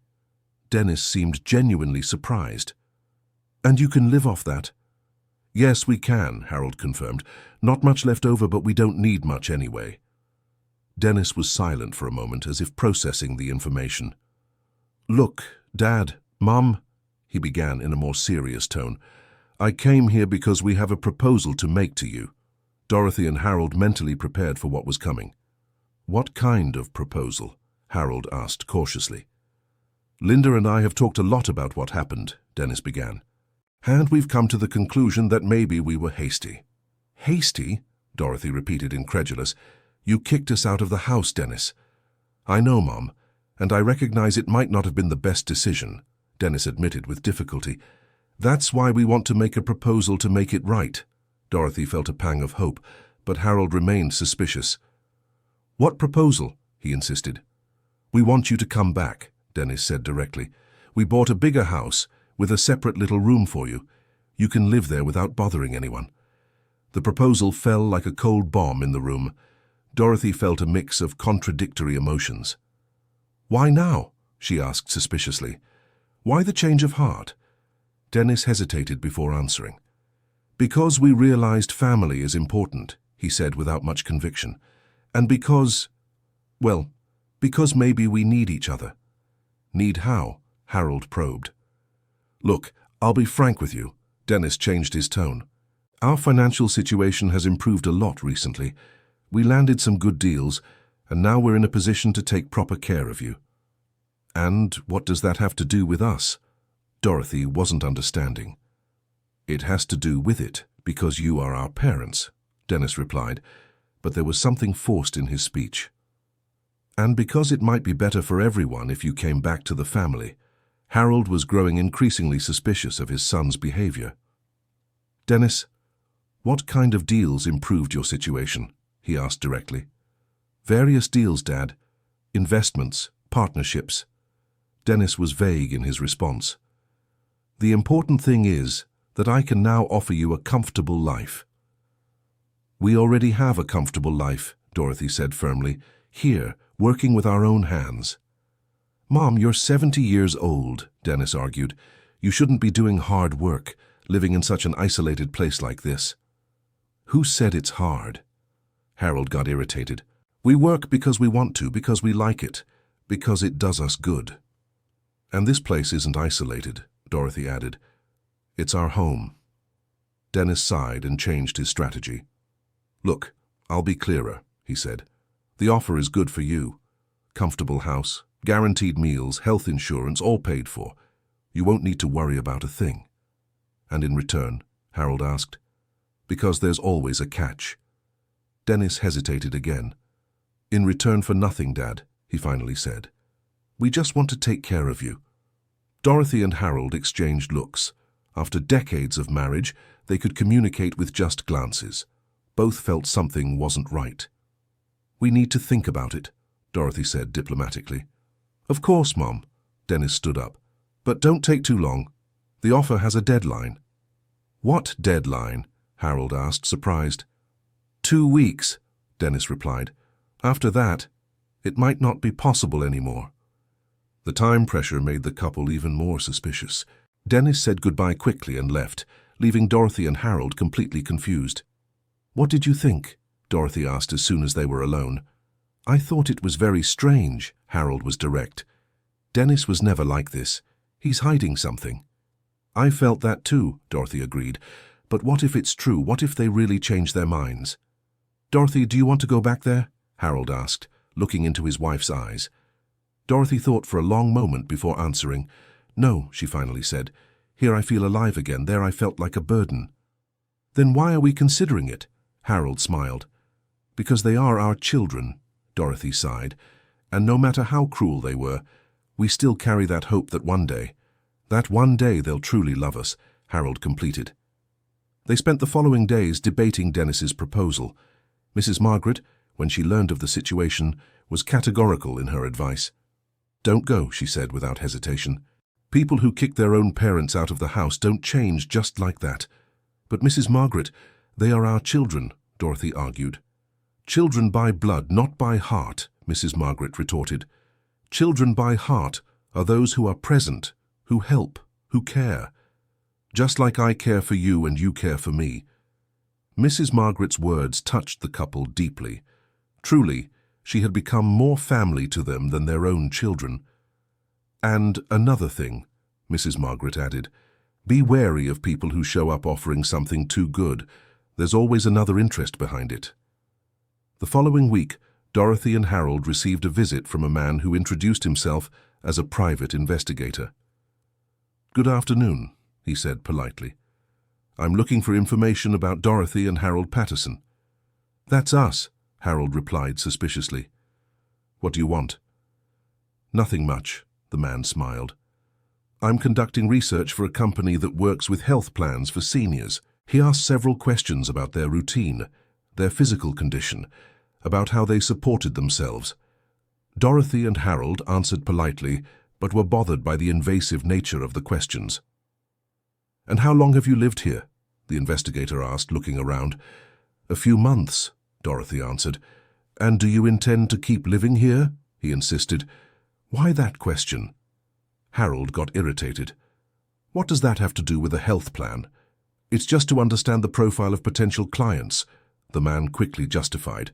Dennis seemed genuinely surprised. "And you can live off that?" "Yes, we can," Harold confirmed. "Not much left over, but we don't need much anyway." Dennis was silent for a moment, as if processing the information. "Look, Dad, Mom," he began in a more serious tone, "I came here because we have a proposal to make to you." Dorothy and Harold mentally prepared for what was coming. "What kind of proposal?" Harold asked cautiously. "Linda and I have talked a lot about what happened," Dennis began. "And we've come to the conclusion that maybe we were hasty." "Hasty?" Dorothy repeated, incredulous. "You kicked us out of the house, Dennis." I know, Mom, and I recognize it might not have been the best decision, Dennis admitted with difficulty. That's why we want to make a proposal to make it right. Dorothy felt a pang of hope, but Harold remained suspicious. What proposal? He insisted. We want you to come back, Dennis said directly. We bought a bigger house with a separate little room for you. You can live there without bothering anyone. The proposal fell like a cold bomb in the room. Dorothy felt a mix of contradictory emotions. Why now? She asked suspiciously. Why the change of heart? Dennis hesitated before answering. Because we realized family is important, he said without much conviction. And because maybe we need each other. Need how? Harold probed. Look, I'll be frank with you. Dennis changed his tone. Our financial situation has improved a lot recently. We landed some good deals, and now we're in a position to take proper care of you. And what does that have to do with us? Dorothy wasn't understanding. It has to do with it, because you are our parents, Dennis replied, but there was something forced in his speech. And because it might be better for everyone if you came back to the family. Harold was growing increasingly suspicious of his son's behavior. Dennis, what kind of deals improved your situation? He asked directly. Various deals, Dad. Investments, partnerships. Dennis was vague in his response. The important thing is that I can now offer you a comfortable life. We already have a comfortable life, Dorothy said firmly, here, working with our own hands. Mom, you're 70 years old, Dennis argued. You shouldn't be doing hard work, living in such an isolated place like this. Who said it's hard? Harold got irritated. We work because we want to, because we like it, because it does us good. And this place isn't isolated, Dorothy added. It's our home. Dennis sighed and changed his strategy. Look, I'll be clearer, he said. The offer is good for you. Comfortable house, guaranteed meals, health insurance, all paid for. You won't need to worry about a thing. And in return, Harold asked, because there's always a catch. Dennis hesitated again. In return for nothing, Dad, he finally said. We just want to take care of you. Dorothy and Harold exchanged looks. After decades of marriage, they could communicate with just glances. Both felt something wasn't right. We need to think about it, Dorothy said diplomatically. Of course, Mom. Dennis stood up. But don't take too long. The offer has a deadline. What deadline? Harold asked, surprised. 2 weeks, Dennis replied. After that, it might not be possible anymore. The time pressure made the couple even more suspicious. Dennis said goodbye quickly and left, leaving Dorothy and Harold completely confused. What did you think? Dorothy asked as soon as they were alone. I thought it was very strange, Harold was direct. Dennis was never like this. He's hiding something. I felt that too, Dorothy agreed. But what if it's true? What if they really change their minds? Dorothy, do you want to go back there? Harold asked, looking into his wife's eyes. Dorothy thought for a long moment before answering. No, she finally said. Here I feel alive again. There I felt like a burden. Then why are we considering it? Harold smiled. Because they are our children, Dorothy sighed. And no matter how cruel they were, we still carry that hope that one day they'll truly love us, Harold completed. They spent the following days debating Dennis's proposal. Mrs. Margaret, when she learned of the situation, was categorical in her advice. Don't go, she said without hesitation. People who kick their own parents out of the house don't change just like that. But Mrs. Margaret, they are our children, Dorothy argued. Children by blood, not by heart, Mrs. Margaret retorted. Children by heart are those who are present, who help, who care. Just like I care for you and you care for me. Mrs. Margaret's words touched the couple deeply. Truly, she had become more family to them than their own children. And another thing, Mrs. Margaret added, be wary of people who show up offering something too good. There's always another interest behind it. The following week, Dorothy and Harold received a visit from a man who introduced himself as a private investigator. Good afternoon, he said politely. I'm looking for information about Dorothy and Harold Patterson. That's us, Harold replied suspiciously. What do you want? Nothing much, the man smiled. I'm conducting research for a company that works with health plans for seniors. He asked several questions about their routine, their physical condition, about how they supported themselves. Dorothy and Harold answered politely, but were bothered by the invasive nature of the questions. "And how long have you lived here?" the investigator asked, looking around. "A few months," Dorothy answered. "And do you intend to keep living here?" he insisted. "Why that question?" Harold got irritated. "What does that have to do with a health plan? It's just to understand the profile of potential clients," the man quickly justified.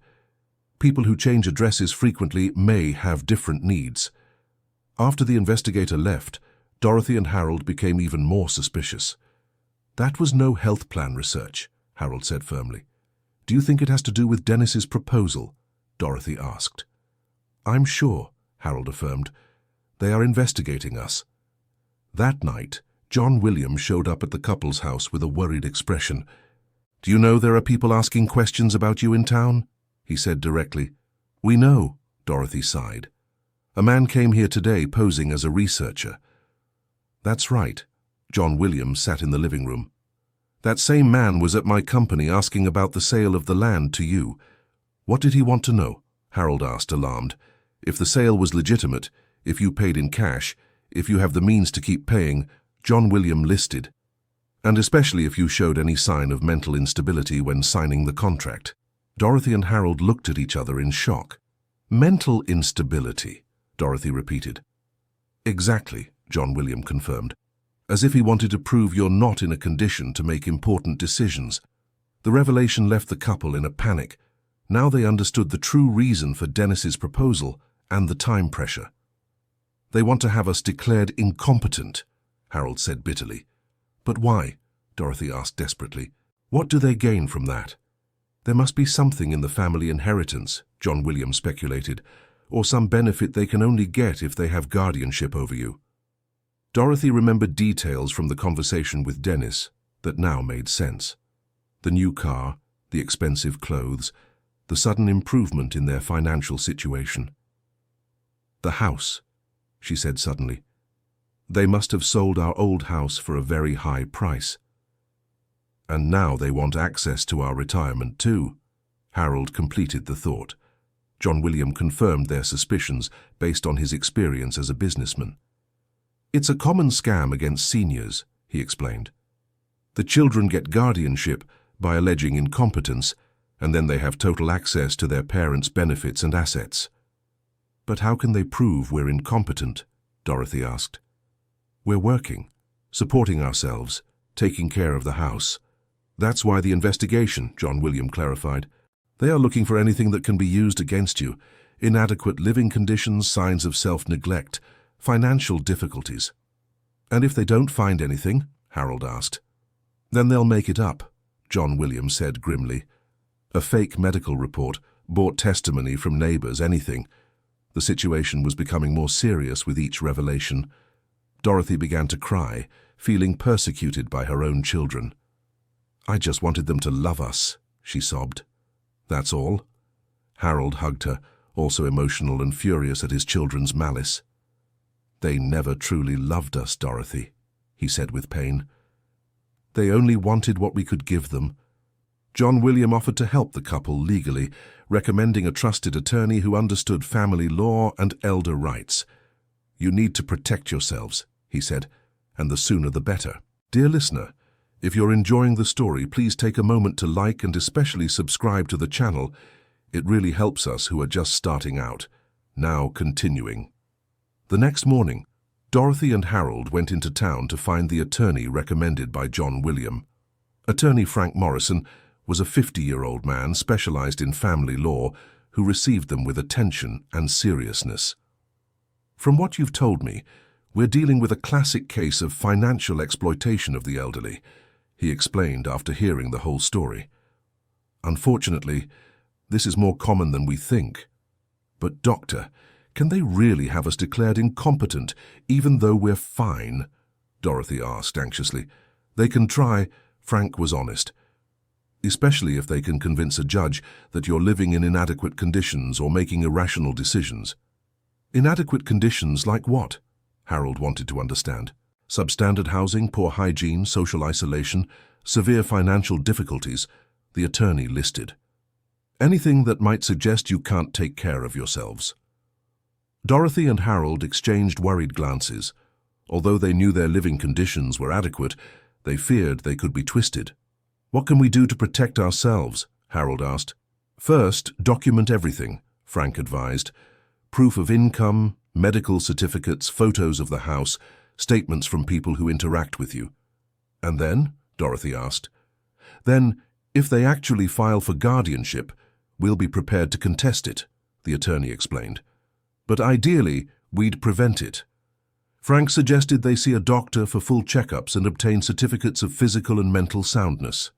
"People who change addresses frequently may have different needs." After the investigator left, Dorothy and Harold became even more suspicious. "That was no health plan research," Harold said firmly. "Do you think it has to do with Dennis's proposal?" Dorothy asked. "I'm sure," Harold affirmed. "They are investigating us." That night, John Williams showed up at the couple's house with a worried expression. "Do you know there are people asking questions about you in town?" he said directly. "We know," Dorothy sighed. "A man came here today posing as a researcher." "That's right." John Williams sat in the living room. "That same man was at my company asking about the sale of the land to you." "What did he want to know?" Harold asked, alarmed. "If the sale was legitimate, if you paid in cash, if you have the means to keep paying," John Williams listed. "And especially if you showed any sign of mental instability when signing the contract." Dorothy and Harold looked at each other in shock. "Mental instability," Dorothy repeated. "Exactly," John Williams confirmed. "As if he wanted to prove you're not in a condition to make important decisions." The revelation left the couple in a panic. Now they understood the true reason for Dennis's proposal and the time pressure. "They want to have us declared incompetent," Harold said bitterly. "But why?" Dorothy asked desperately. "What do they gain from that?" "There must be something in the family inheritance," John Williams speculated, "or some benefit they can only get if they have guardianship over you." Dorothy remembered details from the conversation with Dennis that now made sense. The new car, the expensive clothes, the sudden improvement in their financial situation. "The house," she said suddenly. "They must have sold our old house for a very high price. And now they want access to our retirement too." Harold completed the thought. John Williams confirmed their suspicions based on his experience as a businessman. "It's a common scam against seniors," he explained. "The children get guardianship by alleging incompetence, and then they have total access to their parents' benefits and assets." "But how can they prove we're incompetent?" Dorothy asked. "We're working, supporting ourselves, taking care of the house." "That's why the investigation," John Williams clarified. "They are looking for anything that can be used against you. Inadequate living conditions, signs of self-neglect, financial difficulties." "And if they don't find anything?" Harold asked. "Then they'll make it up," John Williams said grimly. "A fake medical report, bought testimony from neighbors, anything." The situation was becoming more serious with each revelation. Dorothy began to cry, feeling persecuted by her own children. "I just wanted them to love us," she sobbed. "That's all?" Harold hugged her, also emotional and furious at his children's malice. "They never truly loved us, Dorothy," he said with pain. "They only wanted what we could give them." John Williams offered to help the couple legally, recommending a trusted attorney who understood family law and elder rights. "You need to protect yourselves," he said, "and the sooner the better." Dear listener, if you're enjoying the story, please take a moment to like and especially subscribe to the channel. It really helps us who are just starting out. Now continuing. The next morning, Dorothy and Harold went into town to find the attorney recommended by John Williams. Attorney Frank Morrison was a 50-year-old man specialized in family law who received them with attention and seriousness. "From what you've told me, we're dealing with a classic case of financial exploitation of the elderly," he explained after hearing the whole story. "Unfortunately, this is more common than we think. But doctor, can they really have us declared incompetent even though we're fine?" Dorothy asked anxiously. "They can try," Frank was honest. "Especially if they can convince a judge that you're living in inadequate conditions or making irrational decisions." Inadequate conditions like what? Harold wanted to understand. Substandard housing, poor hygiene, social isolation, severe financial difficulties, the attorney listed. Anything that might suggest you can't take care of yourselves. Dorothy and Harold exchanged worried glances. Although they knew their living conditions were adequate, they feared they could be twisted. What can we do to protect ourselves? Harold asked. First, document everything, Frank advised. Proof of income, medical certificates, photos of the house, statements from people who interact with you. And then? Dorothy asked. Then, if they actually file for guardianship, we'll be prepared to contest it, the attorney explained. But ideally, we'd prevent it. Frank suggested they see a doctor for full checkups and obtain certificates of physical and mental soundness.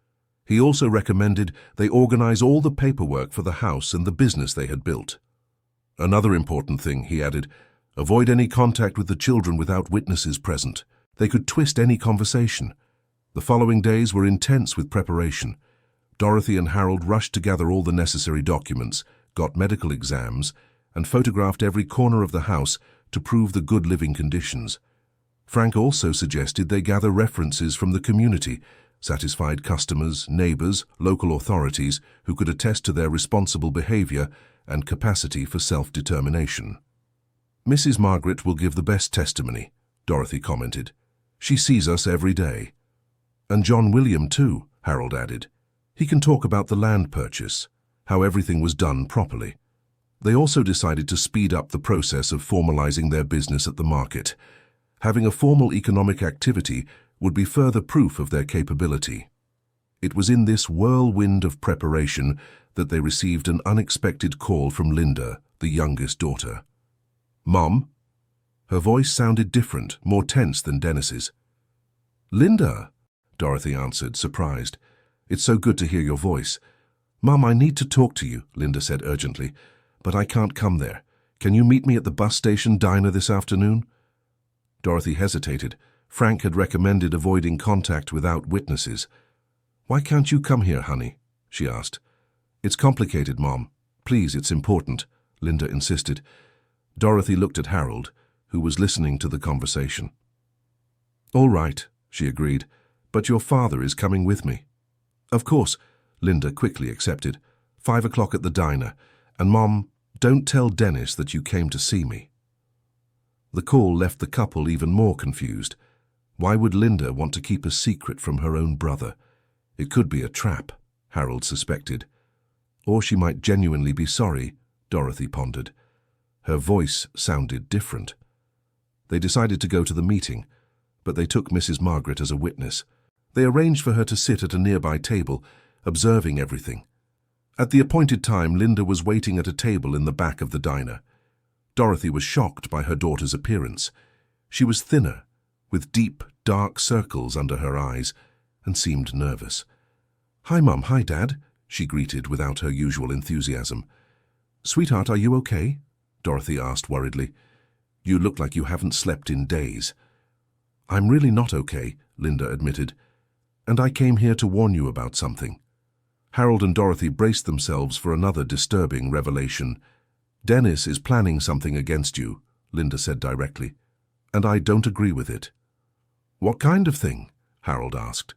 He also recommended they organize all the paperwork for the house and the business they had built. Another important thing, he added, avoid any contact with the children without witnesses present. They could twist any conversation. The following days were intense with preparation. Dorothy and Harold rushed to gather all the necessary documents, got medical exams, and photographed every corner of the house to prove the good living conditions. Frank also suggested they gather references from the community, satisfied customers, neighbors, local authorities who could attest to their responsible behavior and capacity for self-determination. Mrs. Margaret will give the best testimony, Dorothy commented. She sees us every day. And John William too, Harold added. He can talk about the land purchase, how everything was done properly. They also decided to speed up the process of formalizing their business at the market. Having a formal economic activity would be further proof of their capability. It was in this whirlwind of preparation that they received an unexpected call from Linda, the youngest daughter. "Mom?" Her voice sounded different, more tense than Dennis's. "Linda," Dorothy answered, surprised. "It's so good to hear your voice." "Mom, I need to talk to you," Linda said urgently. "But I can't come there. Can you meet me at the bus station diner this afternoon?" Dorothy hesitated. Frank had recommended avoiding contact without witnesses. "Why can't you come here, honey?" she asked. "It's complicated, Mom. Please, it's important," Linda insisted. Dorothy looked at Harold, who was listening to the conversation. "All right," she agreed, "but your father is coming with me." "Of course," Linda quickly accepted. 5 o'clock at the diner. And Mom, don't tell Dennis that you came to see me." The call left the couple even more confused. Why would Linda want to keep a secret from her own brother? It could be a trap, Harold suspected. Or she might genuinely be sorry, Dorothy pondered. Her voice sounded different. They decided to go to the meeting, but they took Mrs. Margaret as a witness. They arranged for her to sit at a nearby table, observing everything. At the appointed time, Linda was waiting at a table in the back of the diner. Dorothy was shocked by her daughter's appearance. She was thinner, with deep, dark circles under her eyes, and seemed nervous. "Hi, Mum. Hi, Dad," she greeted without her usual enthusiasm. "Sweetheart, are you okay?" Dorothy asked worriedly. "You look like you haven't slept in days." "I'm really not okay," Linda admitted. "And I came here to warn you about something." Harold and Dorothy braced themselves for another disturbing revelation. "Dennis is planning something against you," Linda said directly, "and I don't agree with it." "What kind of thing?" Harold asked,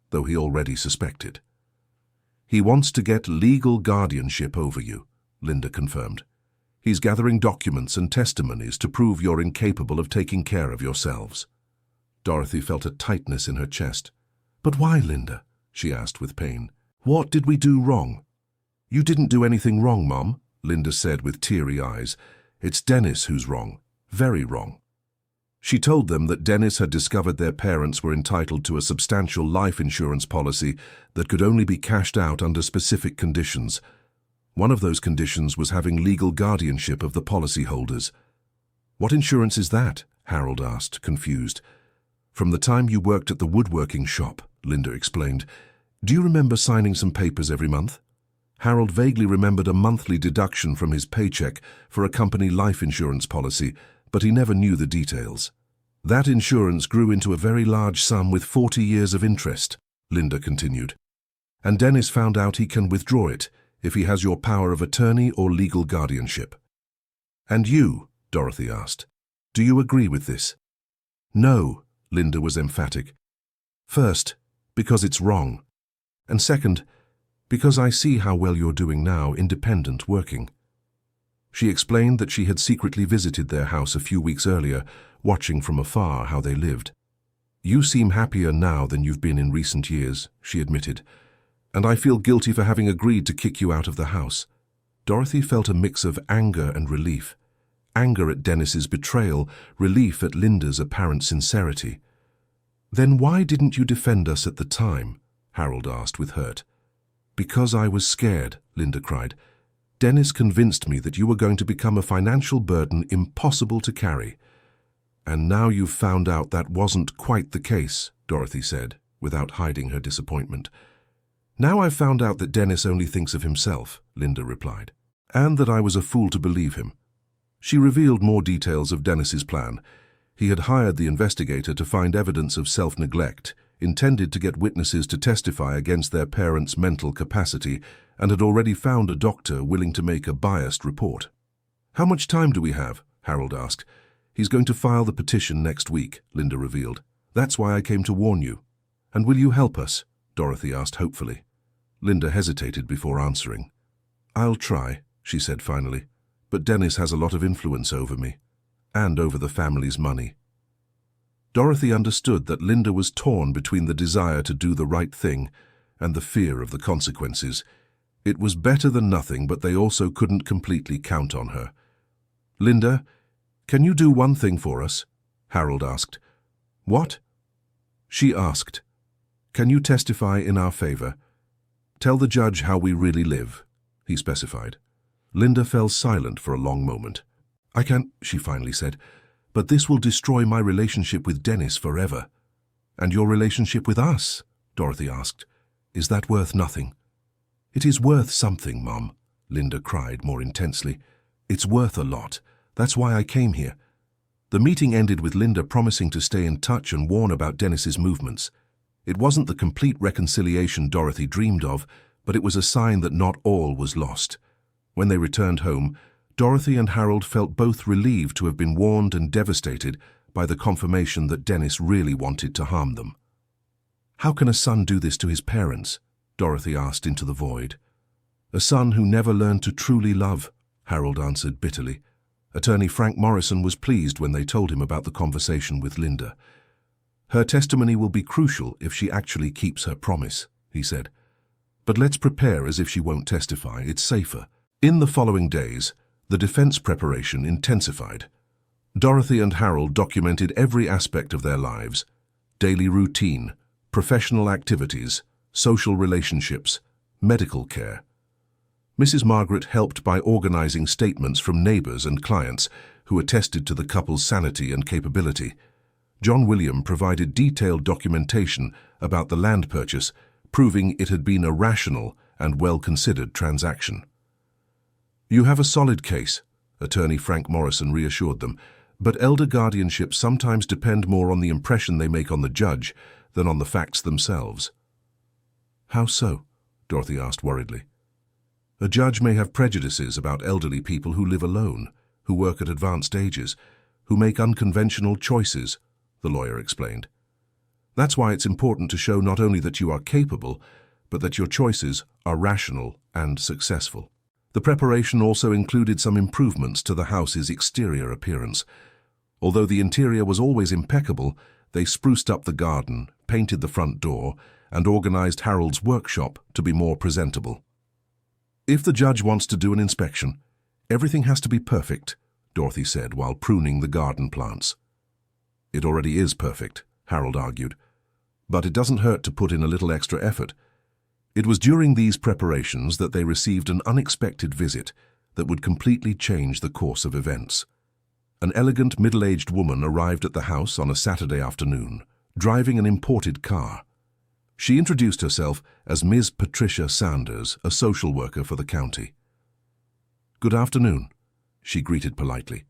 though he already suspected. "He wants to get legal guardianship over you," Linda confirmed. "He's gathering documents and testimonies to prove you're incapable of taking care of yourselves." Dorothy felt a tightness in her chest. "But why, Linda?" she asked with pain. "What did we do wrong?" "You didn't do anything wrong, Mom," Linda said with teary eyes. "It's Dennis who's wrong. Very wrong." She told them that Dennis had discovered their parents were entitled to a substantial life insurance policy that could only be cashed out under specific conditions. One of those conditions was having legal guardianship of the policyholders. "What insurance is that?" Harold asked, confused. "From the time you worked at the woodworking shop," Linda explained. "Do you remember signing some papers every month?" Harold vaguely remembered a monthly deduction from his paycheck for a company life insurance policy, but he never knew the details. "That insurance grew into a very large sum with 40 years of interest," Linda continued. "And Dennis found out he can withdraw it if he has your power of attorney or legal guardianship." "And you," Dorothy asked. "Do you agree with this?" "No," Linda was emphatic. "First, because it's wrong. And second, because I see how well you're doing now, independent working." She explained that she had secretly visited their house a few weeks earlier, watching from afar how they lived. "You seem happier now than you've been in recent years," she admitted, "and I feel guilty for having agreed to kick you out of the house." Dorothy felt a mix of anger and relief. Anger at Dennis's betrayal, relief at Linda's apparent sincerity. "Then why didn't you defend us at the time?" Harold asked with hurt. "Because I was scared," Linda cried. "Dennis convinced me that you were going to become a financial burden impossible to carry." "And now you've found out that wasn't quite the case," Dorothy said, without hiding her disappointment. "Now I've found out that Dennis only thinks of himself," Linda replied, "and that I was a fool to believe him." She revealed more details of Dennis's plan. He had hired the investigator to find evidence of self-neglect, intended to get witnesses to testify against their parents' mental capacity, and had already found a doctor willing to make a biased report. "How much time do we have?" Harold asked. "He's going to file the petition next week," Linda revealed. "That's why I came to warn you." "And will you help us?" Dorothy asked hopefully. Linda hesitated before answering. "I'll try," she said finally, "but Dennis has a lot of influence over me, and over the family's money." Dorothy understood that Linda was torn between the desire to do the right thing and the fear of the consequences. It was better than nothing, but they also couldn't completely count on her. "Linda, can you do one thing for us?" Harold asked. "What?" She asked. "Can you testify in our favor? Tell the judge how we really live," he specified. Linda fell silent for a long moment. "I can't," she finally said, "but this will destroy my relationship with Dennis forever." "And your relationship with us?" Dorothy asked. "Is that worth nothing?" "It is worth something, Mom," Linda cried more intensely. "It's worth a lot. That's why I came here." The meeting ended with Linda promising to stay in touch and warn about Dennis's movements. It wasn't the complete reconciliation Dorothy dreamed of, but it was a sign that not all was lost. When they returned home, Dorothy and Harold felt both relieved to have been warned and devastated by the confirmation that Dennis really wanted to harm them. "How can a son do this to his parents?" Dorothy asked into the void. "A son who never learned to truly love," Harold answered bitterly. Attorney Frank Morrison was pleased when they told him about the conversation with Linda. "Her testimony will be crucial if she actually keeps her promise," he said. "But let's prepare as if she won't testify. It's safer." In the following days, the defense preparation intensified. Dorothy and Harold documented every aspect of their lives: daily routine, professional activities, social relationships, medical care. Mrs. Margaret helped by organizing statements from neighbors and clients who attested to the couple's sanity and capability. John William provided detailed documentation about the land purchase, proving it had been a rational and well-considered transaction. "You have a solid case," Attorney Frank Morrison reassured them, "but elder guardianships sometimes depend more on the impression they make on the judge than on the facts themselves." "How so?" Dorothy asked worriedly. "A judge may have prejudices about elderly people who live alone, who work at advanced ages, who make unconventional choices," the lawyer explained. "That's why it's important to show not only that you are capable, but that your choices are rational and successful." The preparation also included some improvements to the house's exterior appearance. Although the interior was always impeccable, they spruced up the garden, painted the front door, and organized Harold's workshop to be more presentable. "If the judge wants to do an inspection, everything has to be perfect," Dorothy said while pruning the garden plants. "It already is perfect," Harold argued, "but it doesn't hurt to put in a little extra effort." It was during these preparations that they received an unexpected visit that would completely change the course of events. An elegant middle-aged woman arrived at the house on a Saturday afternoon, driving an imported car. She introduced herself as Ms. Patricia Sanders, a social worker for the county. "Good afternoon," she greeted politely.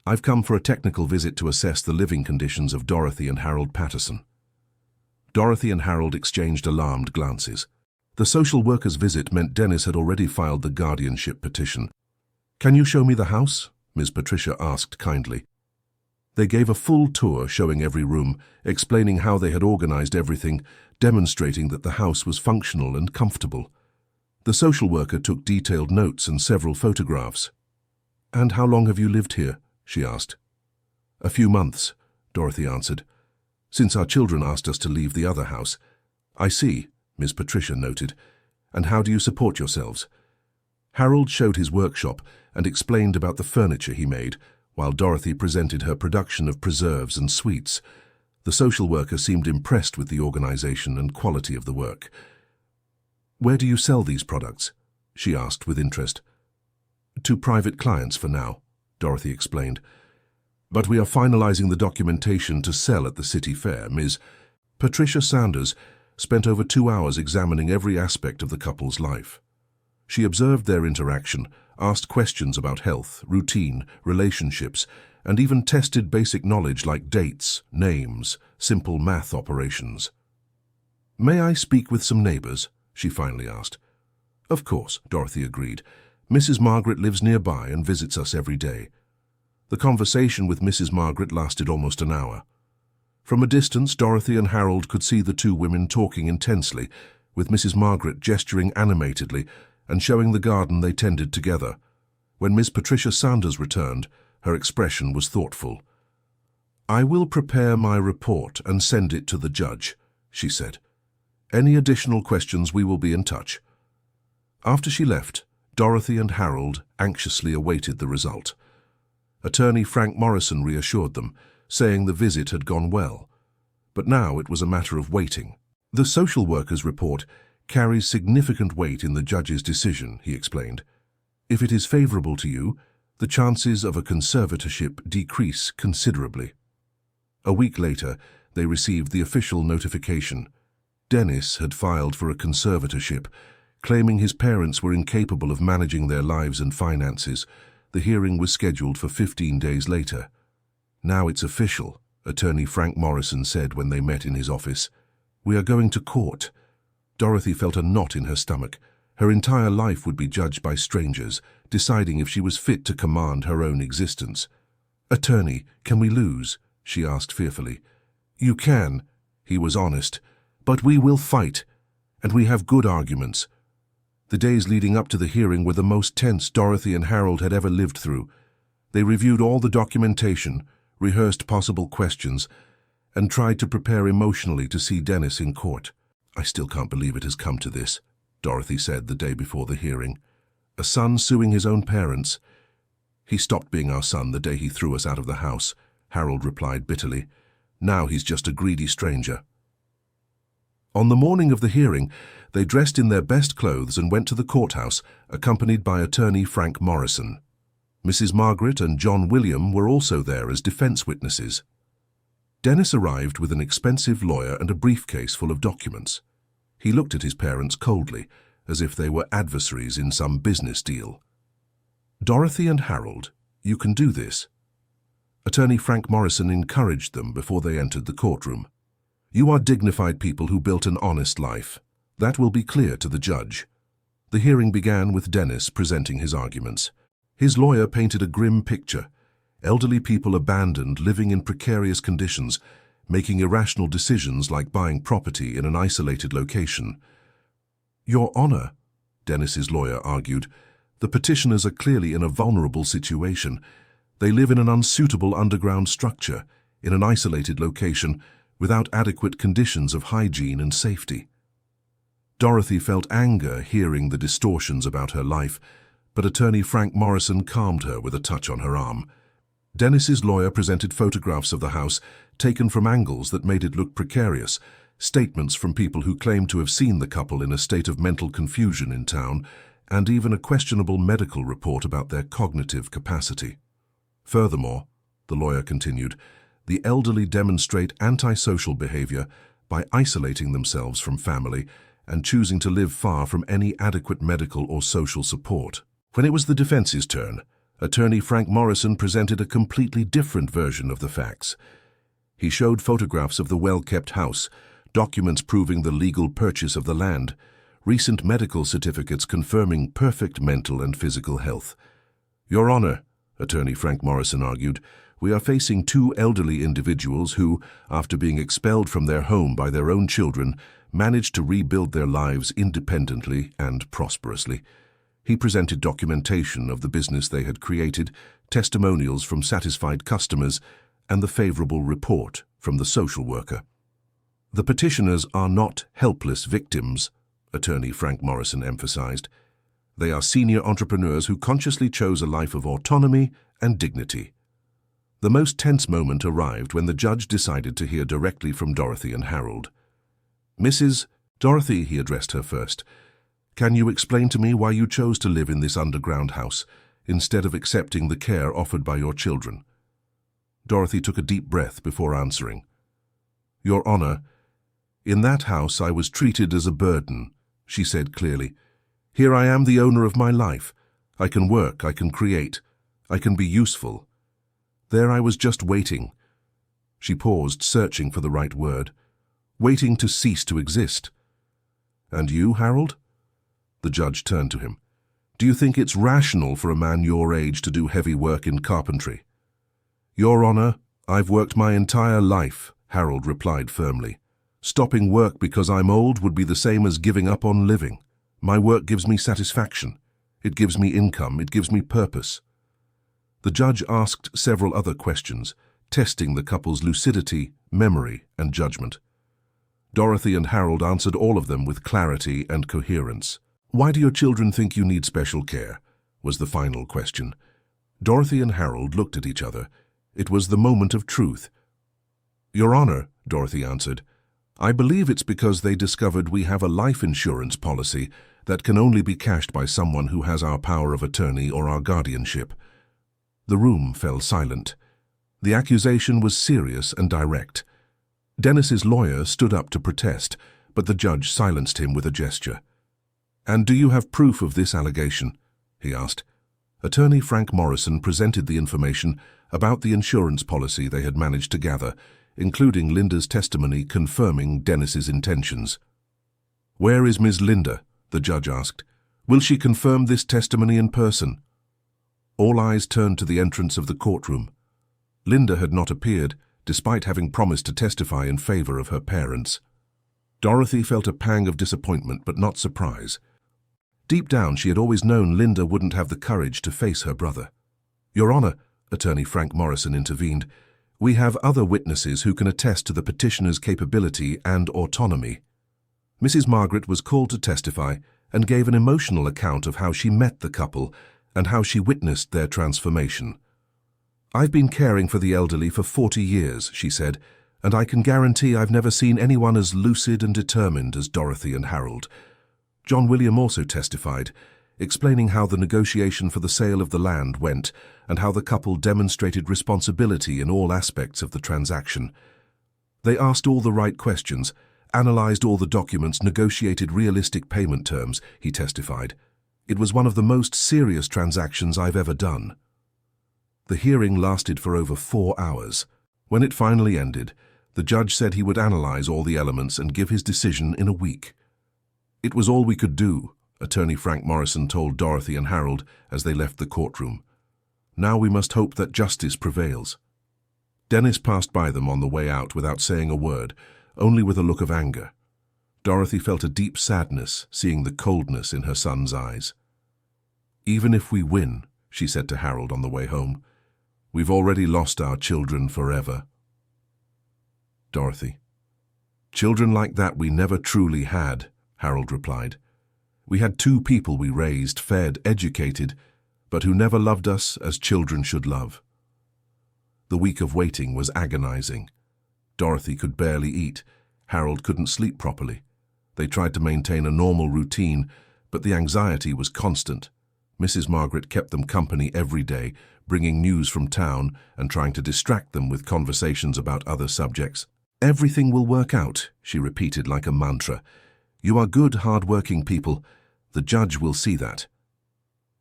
"I've come for a technical visit to assess the living conditions of Dorothy and Harold Patterson." Dorothy and Harold exchanged alarmed glances. The social worker's visit meant Dennis had already filed the guardianship petition. "Can you show me the house?" Ms. Patricia asked kindly. They gave a full tour showing every room, explaining how they had organized everything, demonstrating that the house was functional and comfortable. The social worker took detailed notes and several photographs. "And how long have you lived here?" she asked. "A few months," Dorothy answered, "since our children asked us to leave the other house." "I see," Ms. Patricia noted. "And how do you support yourselves?" Harold showed his workshop and explained about the furniture he made, while Dorothy presented her production of preserves and sweets. The social worker seemed impressed with the organization and quality of the work. "Where do you sell these products?" she asked with interest. "To private clients for now," Dorothy explained. "But we are finalizing the documentation to sell at the city fair." Ms. Patricia Sanders spent over 2 hours examining every aspect of the couple's life. She observed their interaction, asked questions about health, routine, relationships, and even tested basic knowledge like dates, names, simple math operations. "May I speak with some neighbors?" she finally asked. "Of course," Dorothy agreed. "Mrs. Margaret lives nearby and visits us every day." The conversation with Mrs. Margaret lasted almost an hour. From a distance, Dorothy and Harold could see the two women talking intensely, with Mrs. Margaret gesturing animatedly and showing the garden they tended together. When Miss Patricia Sanders returned, her expression was thoughtful. "I will prepare my report and send it to the judge," she said. "Any additional questions, we will be in touch." After she left, Dorothy and Harold anxiously awaited the result. Attorney Frank Morrison reassured them, saying the visit had gone well. But now it was a matter of waiting. "The social worker's report carries significant weight in the judge's decision," he explained. "If it is favorable to you, the chances of a conservatorship decrease considerably." A week later, they received the official notification. Dennis had filed for a conservatorship, claiming his parents were incapable of managing their lives and finances. The hearing was scheduled for 15 days later. "Now it's official," Attorney Frank Morrison said when they met in his office. "We are going to court." Dorothy felt a knot in her stomach. Her entire life would be judged by strangers, deciding if she was fit to command her own existence. "Attorney, can we lose?" she asked fearfully. "You can," he was honest, "but we will fight, and we have good arguments." The days leading up to the hearing were the most tense Dorothy and Harold had ever lived through. They reviewed all the documentation, rehearsed possible questions, and tried to prepare emotionally to see Dennis in court. "I still can't believe it has come to this," Dorothy said the day before the hearing. "A son suing his own parents." "He stopped being our son the day he threw us out of the house," Harold replied bitterly. "Now he's just a greedy stranger." On the morning of the hearing, they dressed in their best clothes and went to the courthouse, accompanied by Attorney Frank Morrison. Mrs. Margaret and John William were also there as defense witnesses. Dennis arrived with an expensive lawyer and a briefcase full of documents. He looked at his parents coldly, as if they were adversaries in some business deal. "Dorothy and Harold, you can do this." Attorney Frank Morrison encouraged them before they entered the courtroom. "You are dignified people who built an honest life. That will be clear to the judge." The hearing began with Dennis presenting his arguments. His lawyer painted a grim picture: elderly people abandoned, living in precarious conditions, making irrational decisions like buying property in an isolated location. "Your Honor," Dennis's lawyer argued, "the petitioners are clearly in a vulnerable situation. They live in an unsuitable underground structure, in an isolated location, without adequate conditions of hygiene and safety." Dorothy felt anger hearing the distortions about her life, but Attorney Frank Morrison calmed her with a touch on her arm. Dennis's lawyer presented photographs of the house, taken from angles that made it look precarious, statements from people who claimed to have seen the couple in a state of mental confusion in town, and even a questionable medical report about their cognitive capacity. Furthermore, the lawyer continued, the elderly demonstrate antisocial behavior by isolating themselves from family and choosing to live far from any adequate medical or social support. When it was the defense's turn, Attorney Frank Morrison presented a completely different version of the facts. He showed photographs of the well-kept house, documents proving the legal purchase of the land, recent medical certificates confirming perfect mental and physical health. "Your Honor," Attorney Frank Morrison argued. "We are facing two elderly individuals who, after being expelled from their home by their own children, managed to rebuild their lives independently and prosperously." He presented documentation of the business they had created, testimonials from satisfied customers, and the favorable report from the social worker. "The petitioners are not helpless victims," Attorney Frank Morrison emphasized. "They are senior entrepreneurs who consciously chose a life of autonomy and dignity." The most tense moment arrived when the judge decided to hear directly from Dorothy and Harold. "Mrs. Dorothy," he addressed her first, "can you explain to me why you chose to live in this underground house instead of accepting the care offered by your children?" Dorothy took a deep breath before answering. "Your Honor, in that house I was treated as a burden," she said clearly. "Here I am the owner of my life. I can work, I can create, I can be useful. There I was just waiting." She paused, searching for the right word. "Waiting to cease to exist." "And you, Harold?" The judge turned to him. "Do you think it's rational for a man your age to do heavy work in carpentry?" "Your Honor, I've worked my entire life," Harold replied firmly. "Stopping work because I'm old would be the same as giving up on living. My work gives me satisfaction. It gives me income. It gives me purpose." The judge asked several other questions, testing the couple's lucidity, memory, and judgment. Dorothy and Harold answered all of them with clarity and coherence. "Why do your children think you need special care?" was the final question. Dorothy and Harold looked at each other. It was the moment of truth. "Your Honor," Dorothy answered, "I believe it's because they discovered we have a life insurance policy that can only be cashed by someone who has our power of attorney or our guardianship." The room fell silent. The accusation was serious and direct. Dennis's lawyer stood up to protest, but the judge silenced him with a gesture. "And do you have proof of this allegation?" he asked. Attorney Frank Morrison presented the information about the insurance policy they had managed to gather, including Linda's testimony confirming Dennis's intentions. "Where is Ms. Linda?" the judge asked. "Will she confirm this testimony in person?" All eyes turned to the entrance of the courtroom. Linda had not appeared, despite having promised to testify in favor of her parents. Dorothy felt a pang of disappointment but not surprise. Deep down, she had always known Linda wouldn't have the courage to face her brother. "Your Honor," Attorney Frank Morrison intervened, "we have other witnesses who can attest to the petitioner's capability and autonomy." Mrs. Margaret was called to testify and gave an emotional account of how she met the couple and how she witnessed their transformation. "I've been caring for the elderly for 40 years, she said, "and I can guarantee I've never seen anyone as lucid and determined as Dorothy and Harold." John William also testified, explaining how the negotiation for the sale of the land went and how the couple demonstrated responsibility in all aspects of the transaction. They asked all the right questions, analyzed all the documents, negotiated realistic payment terms, he testified. "It was one of the most serious transactions I've ever done." The hearing lasted for over 4 hours. When it finally ended, the judge said he would analyze all the elements and give his decision in a week. "It was all we could do," Attorney Frank Morrison told Dorothy and Harold as they left the courtroom. "Now we must hope that justice prevails." Dennis passed by them on the way out without saying a word, only with a look of anger. Dorothy felt a deep sadness, seeing the coldness in her son's eyes. "Even if we win," she said to Harold on the way home, "we've already lost our children forever." Dorothy: "Children like that we never truly had," Harold replied. "We had 2 people we raised, fed, educated, but who never loved us as children should love." The week of waiting was agonizing. Dorothy could barely eat. Harold couldn't sleep properly. They tried to maintain a normal routine, but the anxiety was constant. Mrs. Margaret kept them company every day, bringing news from town and trying to distract them with conversations about other subjects. "Everything will work out," she repeated like a mantra. "You are good, hard-working people. The judge will see that."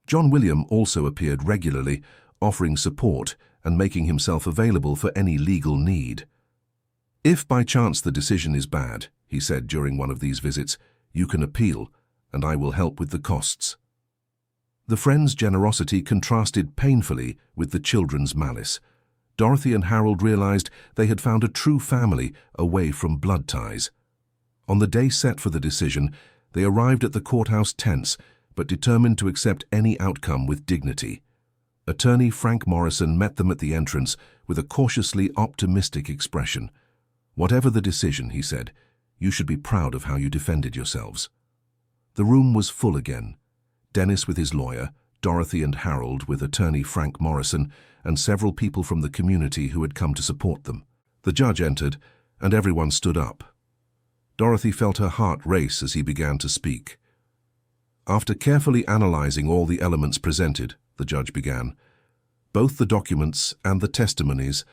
John William also appeared regularly, offering support and making himself available for any legal need. "If by chance the decision is bad," he said during one of these visits, "you can appeal, and I will help with the costs." The friends' generosity contrasted painfully with the children's malice. Dorothy and Harold realized they had found a true family away from blood ties. On the day set for the decision, they arrived at the courthouse tense, but determined to accept any outcome with dignity. Attorney Frank Morrison met them at the entrance with a cautiously optimistic expression. "Whatever the decision," he said, "you should be proud of how you defended yourselves." The room was full again. Dennis with his lawyer, Dorothy and Harold with attorney Frank Morrison, and several people from the community who had come to support them. The judge entered, and everyone stood up. Dorothy felt her heart race as he began to speak. After carefully analyzing all the elements presented, the judge began, both the documents and the testimonies,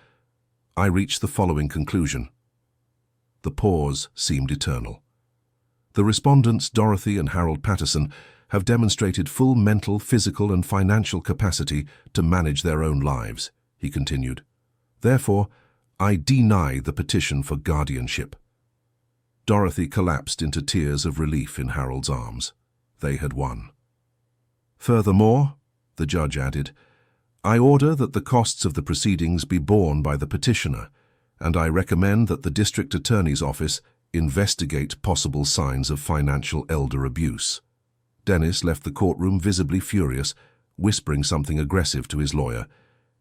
I reached the following conclusion. The pause seemed eternal. The respondents, Dorothy and Harold Patterson, have demonstrated full mental, physical, and financial capacity to manage their own lives, he continued. Therefore, I deny the petition for guardianship. Dorothy collapsed into tears of relief in Harold's arms. They had won. Furthermore, the judge added, I order that the costs of the proceedings be borne by the petitioner, and I recommend that the district attorney's office investigate possible signs of financial elder abuse. Dennis left the courtroom visibly furious, whispering something aggressive to his lawyer.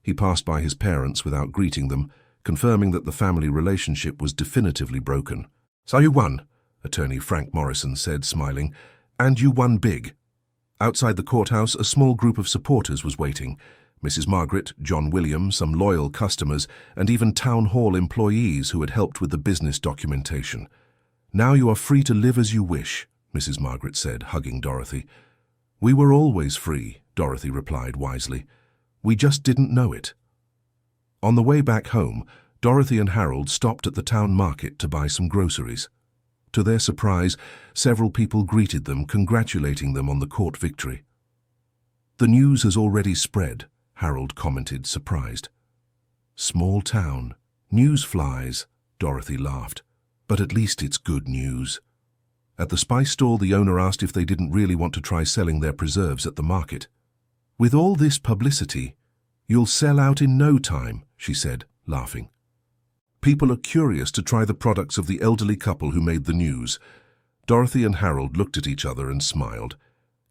He passed by his parents without greeting them, confirming that the family relationship was definitively broken. So you won, attorney Frank Morrison said, smiling, and you won big. Outside the courthouse, a small group of supporters was waiting. Mrs. Margaret, John William, some loyal customers, and even town hall employees who had helped with the business documentation. Now you are free to live as you wish, Mrs. Margaret said, hugging Dorothy. We were always free, Dorothy replied wisely. We just didn't know it. On the way back home, Dorothy and Harold stopped at the town market to buy some groceries. To their surprise, several people greeted them, congratulating them on the court victory. The news has already spread, Harold commented, surprised. Small town. News flies, Dorothy laughed. But at least it's good news. At the spice stall, the owner asked if they didn't really want to try selling their preserves at the market. With all this publicity, you'll sell out in no time, she said, laughing. People are curious to try the products of the elderly couple who made the news. Dorothy and Harold looked at each other and smiled.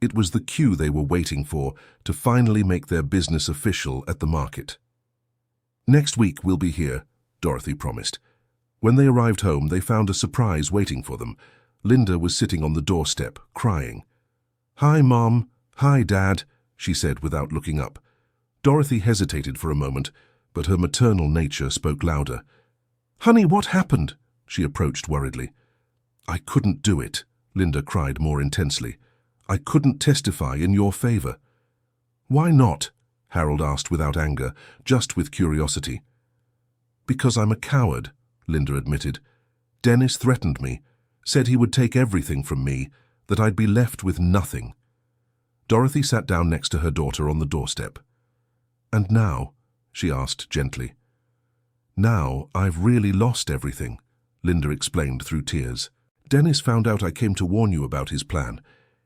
It was the cue they were waiting for to finally make their business official at the market. Next week we'll be here, Dorothy promised. When they arrived home, they found a surprise waiting for them. Linda was sitting on the doorstep, crying. Hi, Mom. Hi, Dad, she said without looking up. Dorothy hesitated for a moment, but her maternal nature spoke louder. Honey, what happened? She approached worriedly. I couldn't do it, Linda cried more intensely. I couldn't testify in your favor. Why not? Harold asked without anger, just with curiosity. Because I'm a coward, Linda admitted. Dennis threatened me, said he would take everything from me, that I'd be left with nothing. Dorothy sat down next to her daughter on the doorstep. And now? She asked gently. Now I've really lost everything, Linda explained through tears. Dennis found out I came to warn you about his plan.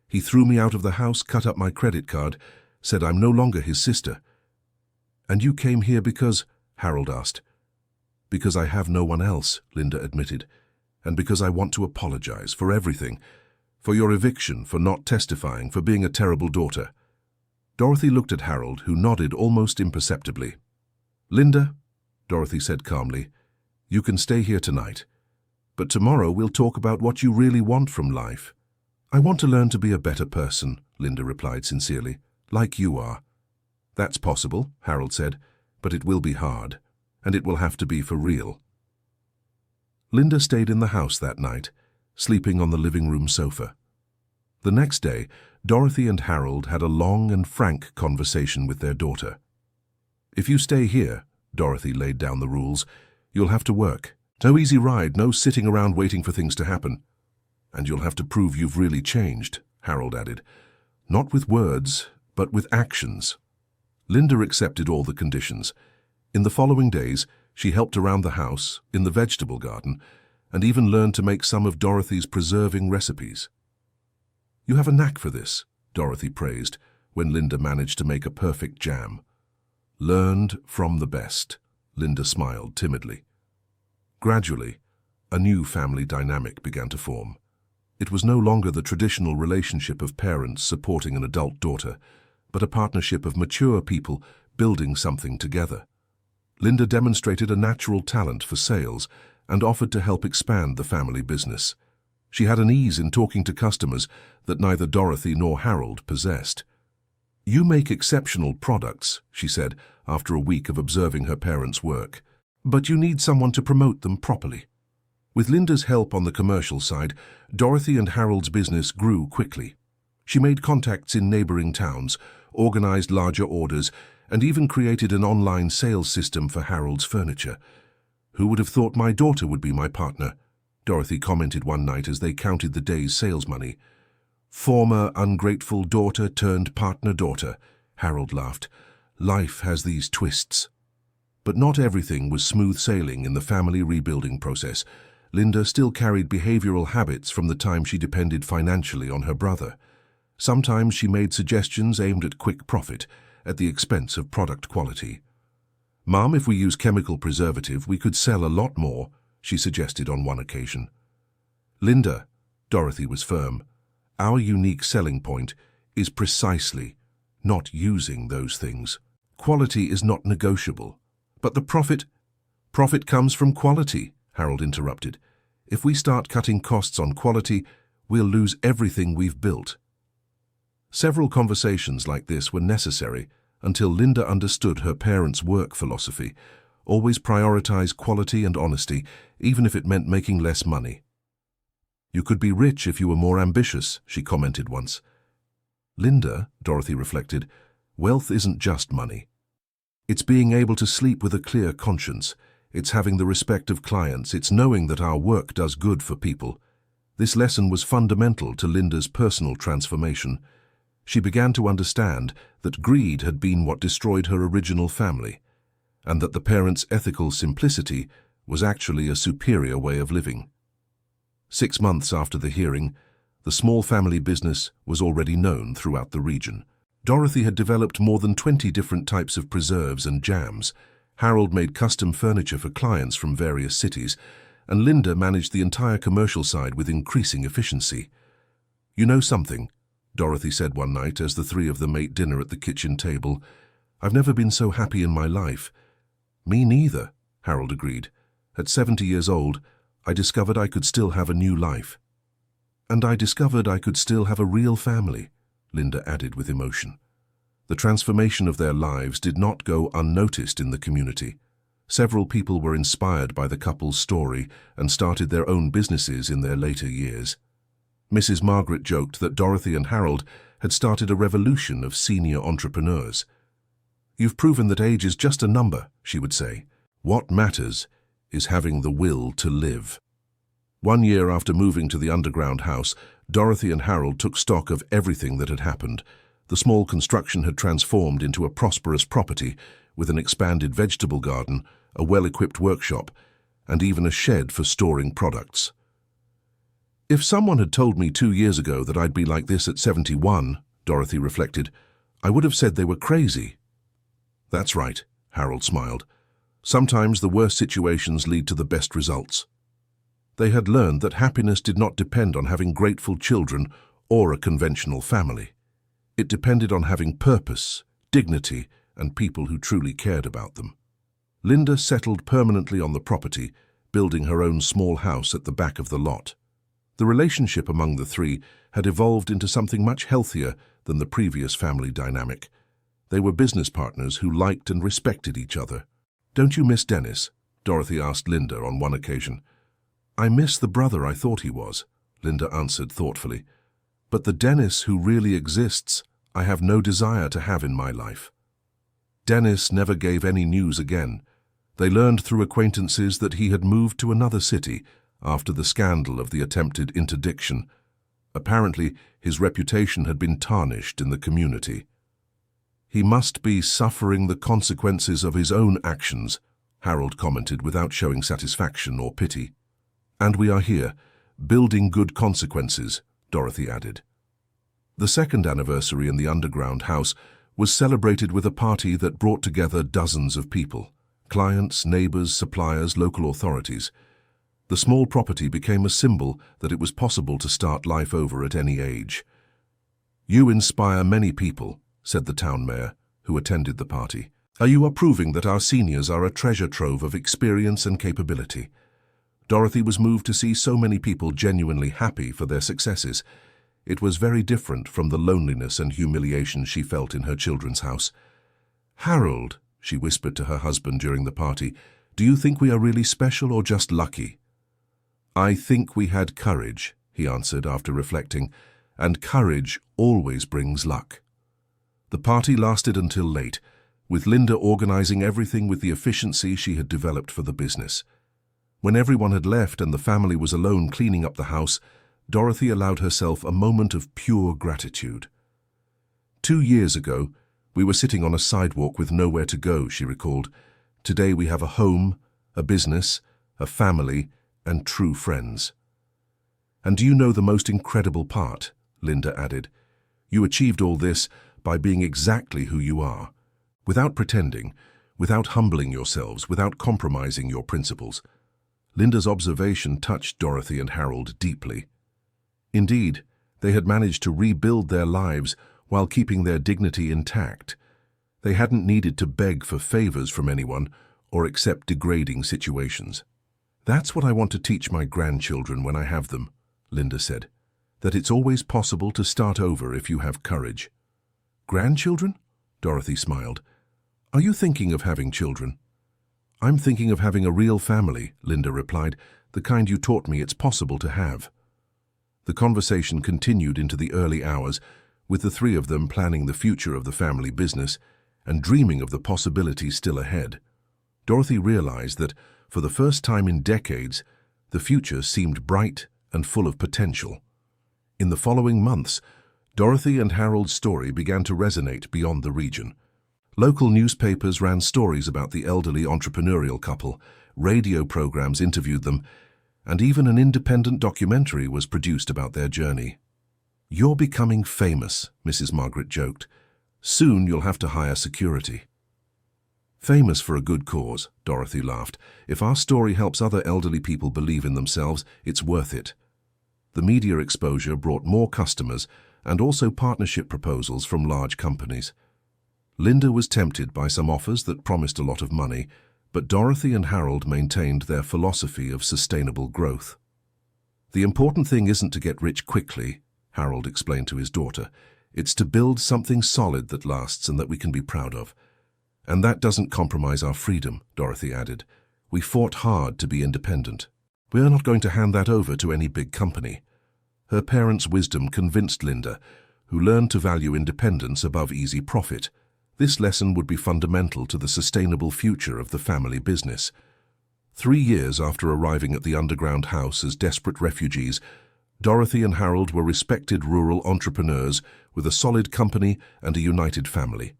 He threw me out of the house, cut up my credit card, said I'm no longer his sister. And you came here because, Harold asked. Because I have no one else, Linda admitted, and because I want to apologize for everything, for your eviction, for not testifying, for being a terrible daughter. Dorothy looked at Harold, who nodded almost imperceptibly. Linda, Dorothy said calmly, you can stay here tonight, but tomorrow we'll talk about what you really want from life. I want to learn to be a better person, Linda replied sincerely, like you are. That's possible, Harold said, but it will be hard, and it will have to be for real. Linda stayed in the house that night, sleeping on the living room sofa. The next day, Dorothy and Harold had a long and frank conversation with their daughter. If you stay here, Dorothy laid down the rules, you'll have to work. No easy ride, no sitting around waiting for things to happen. And you'll have to prove you've really changed, Harold added. Not with words, but with actions. Linda accepted all the conditions. In the following days, she helped around the house, in the vegetable garden, and even learned to make some of Dorothy's preserving recipes. You have a knack for this, Dorothy praised, when Linda managed to make a perfect jam. Learned from the best, Linda smiled timidly. Gradually, a new family dynamic began to form. It was no longer the traditional relationship of parents supporting an adult daughter, but a partnership of mature people building something together. Linda demonstrated a natural talent for sales and offered to help expand the family business. She had an ease in talking to customers that neither Dorothy nor Harold possessed. "You make exceptional products," she said after a week of observing her parents' work, "but you need someone to promote them properly." With Linda's help on the commercial side, Dorothy and Harold's business grew quickly. She made contacts in neighboring towns, organized larger orders, and even created an online sales system for Harold's furniture. "Who would have thought my daughter would be my partner?" Dorothy commented one night as they counted the day's sales money. "Former ungrateful daughter turned partner daughter," Harold laughed. "Life has these twists." But not everything was smooth sailing in the family rebuilding process. Linda still carried behavioral habits from the time she depended financially on her brother. Sometimes she made suggestions aimed at quick profit, at the expense of product quality. "Mom, if we use chemical preservative, we could sell a lot more," she suggested on one occasion. "Linda," Dorothy was firm, "our unique selling point is precisely not using those things. Quality is not negotiable." "But the profit comes from quality," Harold interrupted. "If we start cutting costs on quality, we'll lose everything we've built." Several conversations like this were necessary until Linda understood her parents' work philosophy: always prioritize quality and honesty, even if it meant making less money. "You could be rich if you were more ambitious," she commented once. "Linda," Dorothy reflected, "wealth isn't just money. It's being able to sleep with a clear conscience. It's having the respect of clients. It's knowing that our work does good for people." This lesson was fundamental to Linda's personal transformation. She began to understand that greed had been what destroyed her original family, and that the parents' ethical simplicity was actually a superior way of living. 6 months after the hearing, the small family business was already known throughout the region. Dorothy had developed more than 20 different types of preserves and jams. Harold made custom furniture for clients from various cities, and Linda managed the entire commercial side with increasing efficiency. "You know something?" Dorothy said one night as the three of them ate dinner at the kitchen table. "I've never been so happy in my life." "Me neither," Harold agreed. "At 70 years old, I discovered I could still have a new life." "And I discovered I could still have a real family," Linda added with emotion. The transformation of their lives did not go unnoticed in the community. Several people were inspired by the couple's story and started their own businesses in their later years. Mrs. Margaret joked that Dorothy and Harold had started a revolution of senior entrepreneurs. "You've proven that age is just a number," she would say. "What matters is having the will to live." 1 year after moving to the underground house, Dorothy and Harold took stock of everything that had happened. The small construction had transformed into a prosperous property with an expanded vegetable garden, a well-equipped workshop, and even a shed for storing products. "If someone had told me 2 years ago that I'd be like this at 71, Dorothy reflected, "I would have said they were crazy." "That's right," Harold smiled. "Sometimes the worst situations lead to the best results." They had learned that happiness did not depend on having grateful children or a conventional family. It depended on having purpose, dignity, and people who truly cared about them. Linda settled permanently on the property, building her own small house at the back of the lot. The relationship among the three had evolved into something much healthier than the previous family dynamic. They were business partners who liked and respected each other. "Don't you miss Dennis?" Dorothy asked Linda on one occasion. "I miss the brother I thought he was," Linda answered thoughtfully. "But the Dennis who really exists, I have no desire to have in my life." Dennis never gave any news again. They learned through acquaintances that he had moved to another city after the scandal of the attempted interdiction. Apparently, his reputation had been tarnished in the community. "He must be suffering the consequences of his own actions," Harold commented without showing satisfaction or pity. "And we are here, building good consequences," Dorothy added. The second anniversary in the underground house was celebrated with a party that brought together dozens of people: clients, neighbors, suppliers, local authorities. The small property became a symbol that it was possible to start life over at any age. "You inspire many people," said the town mayor, who attended the party. "You are proving that our seniors are a treasure trove of experience and capability." Dorothy was moved to see so many people genuinely happy for their successes. It was very different from the loneliness and humiliation she felt in her children's house. "Harold," she whispered to her husband during the party, "do you think we are really special or just lucky?" "I think we had courage," he answered after reflecting, "and courage always brings luck." The party lasted until late, with Linda organizing everything with the efficiency she had developed for the business. When everyone had left and the family was alone cleaning up the house, Dorothy allowed herself a moment of pure gratitude. 2 years ago, we were sitting on a sidewalk with nowhere to go, she recalled. Today we have a home, a business, a family, and true friends. "And do you know the most incredible part?" Linda added. "You achieved all this by being exactly who you are, without pretending, without humbling yourselves, without compromising your principles." Linda's observation touched Dorothy and Harold deeply. Indeed, they had managed to rebuild their lives while keeping their dignity intact. They hadn't needed to beg for favors from anyone or accept degrading situations. "That's what I want to teach my grandchildren when I have them," Linda said, "that it's always possible to start over if you have courage." "Grandchildren?" Dorothy smiled. "Are you thinking of having children?" "I'm thinking of having a real family," Linda replied, "the kind you taught me it's possible to have." The conversation continued into the early hours, with the three of them planning the future of the family business and dreaming of the possibilities still ahead. Dorothy realized that, for the first time in decades, the future seemed bright and full of potential. In the following months, Dorothy and Harold's story began to resonate beyond the region. Local newspapers ran stories about the elderly entrepreneurial couple, radio programs interviewed them, and even an independent documentary was produced about their journey. "You're becoming famous," Mrs. Margaret joked. "Soon you'll have to hire security." "Famous for a good cause," Dorothy laughed. "If our story helps other elderly people believe in themselves, it's worth it." The media exposure brought more customers and also partnership proposals from large companies. Linda was tempted by some offers that promised a lot of money, but Dorothy and Harold maintained their philosophy of sustainable growth. "The important thing isn't to get rich quickly," Harold explained to his daughter. "It's to build something solid that lasts and that we can be proud of. And that doesn't compromise our freedom," Dorothy added. "We fought hard to be independent. We're not going to hand that over to any big company." Her parents' wisdom convinced Linda, who learned to value independence above easy profit. This lesson would be fundamental to the sustainable future of the family business. 3 years after arriving at the underground house as desperate refugees, Dorothy and Harold were respected rural entrepreneurs with a solid company and a united family.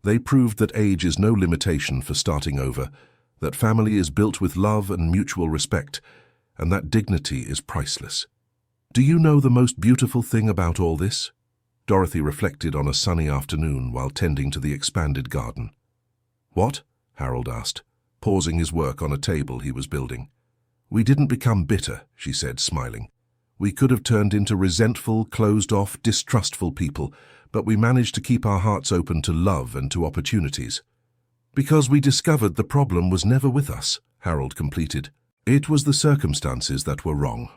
They proved that age is no limitation for starting over, that family is built with love and mutual respect, and that dignity is priceless. "Do you know the most beautiful thing about all this?" Dorothy reflected on a sunny afternoon while tending to the expanded garden. "What?" Harold asked, pausing his work on a table he was building. "We didn't become bitter," she said, smiling. "We could have turned into resentful, closed-off, distrustful people, but we managed to keep our hearts open to love and to opportunities." "Because we discovered the problem was never with us," Harold completed. "It was the circumstances that were wrong."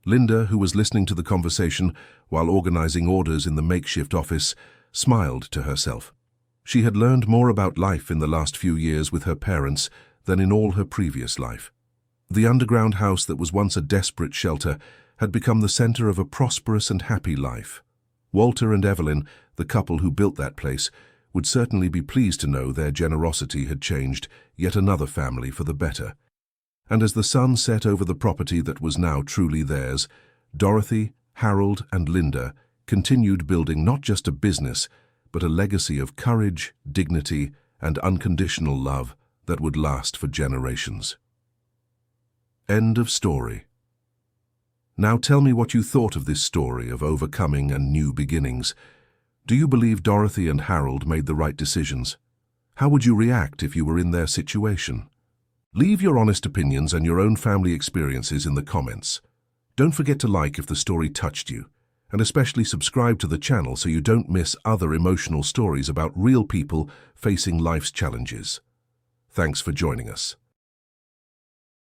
Linda, who was listening to the conversation while organizing orders in the makeshift office, smiled to herself. She had learned more about life in the last few years with her parents than in all her previous life. The underground house that was once a desperate shelter had become the center of a prosperous and happy life. Walter and Evelyn, the couple who built that place, would certainly be pleased to know their generosity had changed yet another family for the better. And as the sun set over the property that was now truly theirs, Dorothy, Harold, and Linda continued building not just a business, but a legacy of courage, dignity, and unconditional love that would last for generations. End of story. Now tell me what you thought of this story of overcoming and new beginnings. Do you believe Dorothy and Harold made the right decisions? How would you react if you were in their situation? Leave your honest opinions and your own family experiences in the comments. Don't forget to like if the story touched you, and especially subscribe to the channel so you don't miss other emotional stories about real people facing life's challenges. Thanks for joining us.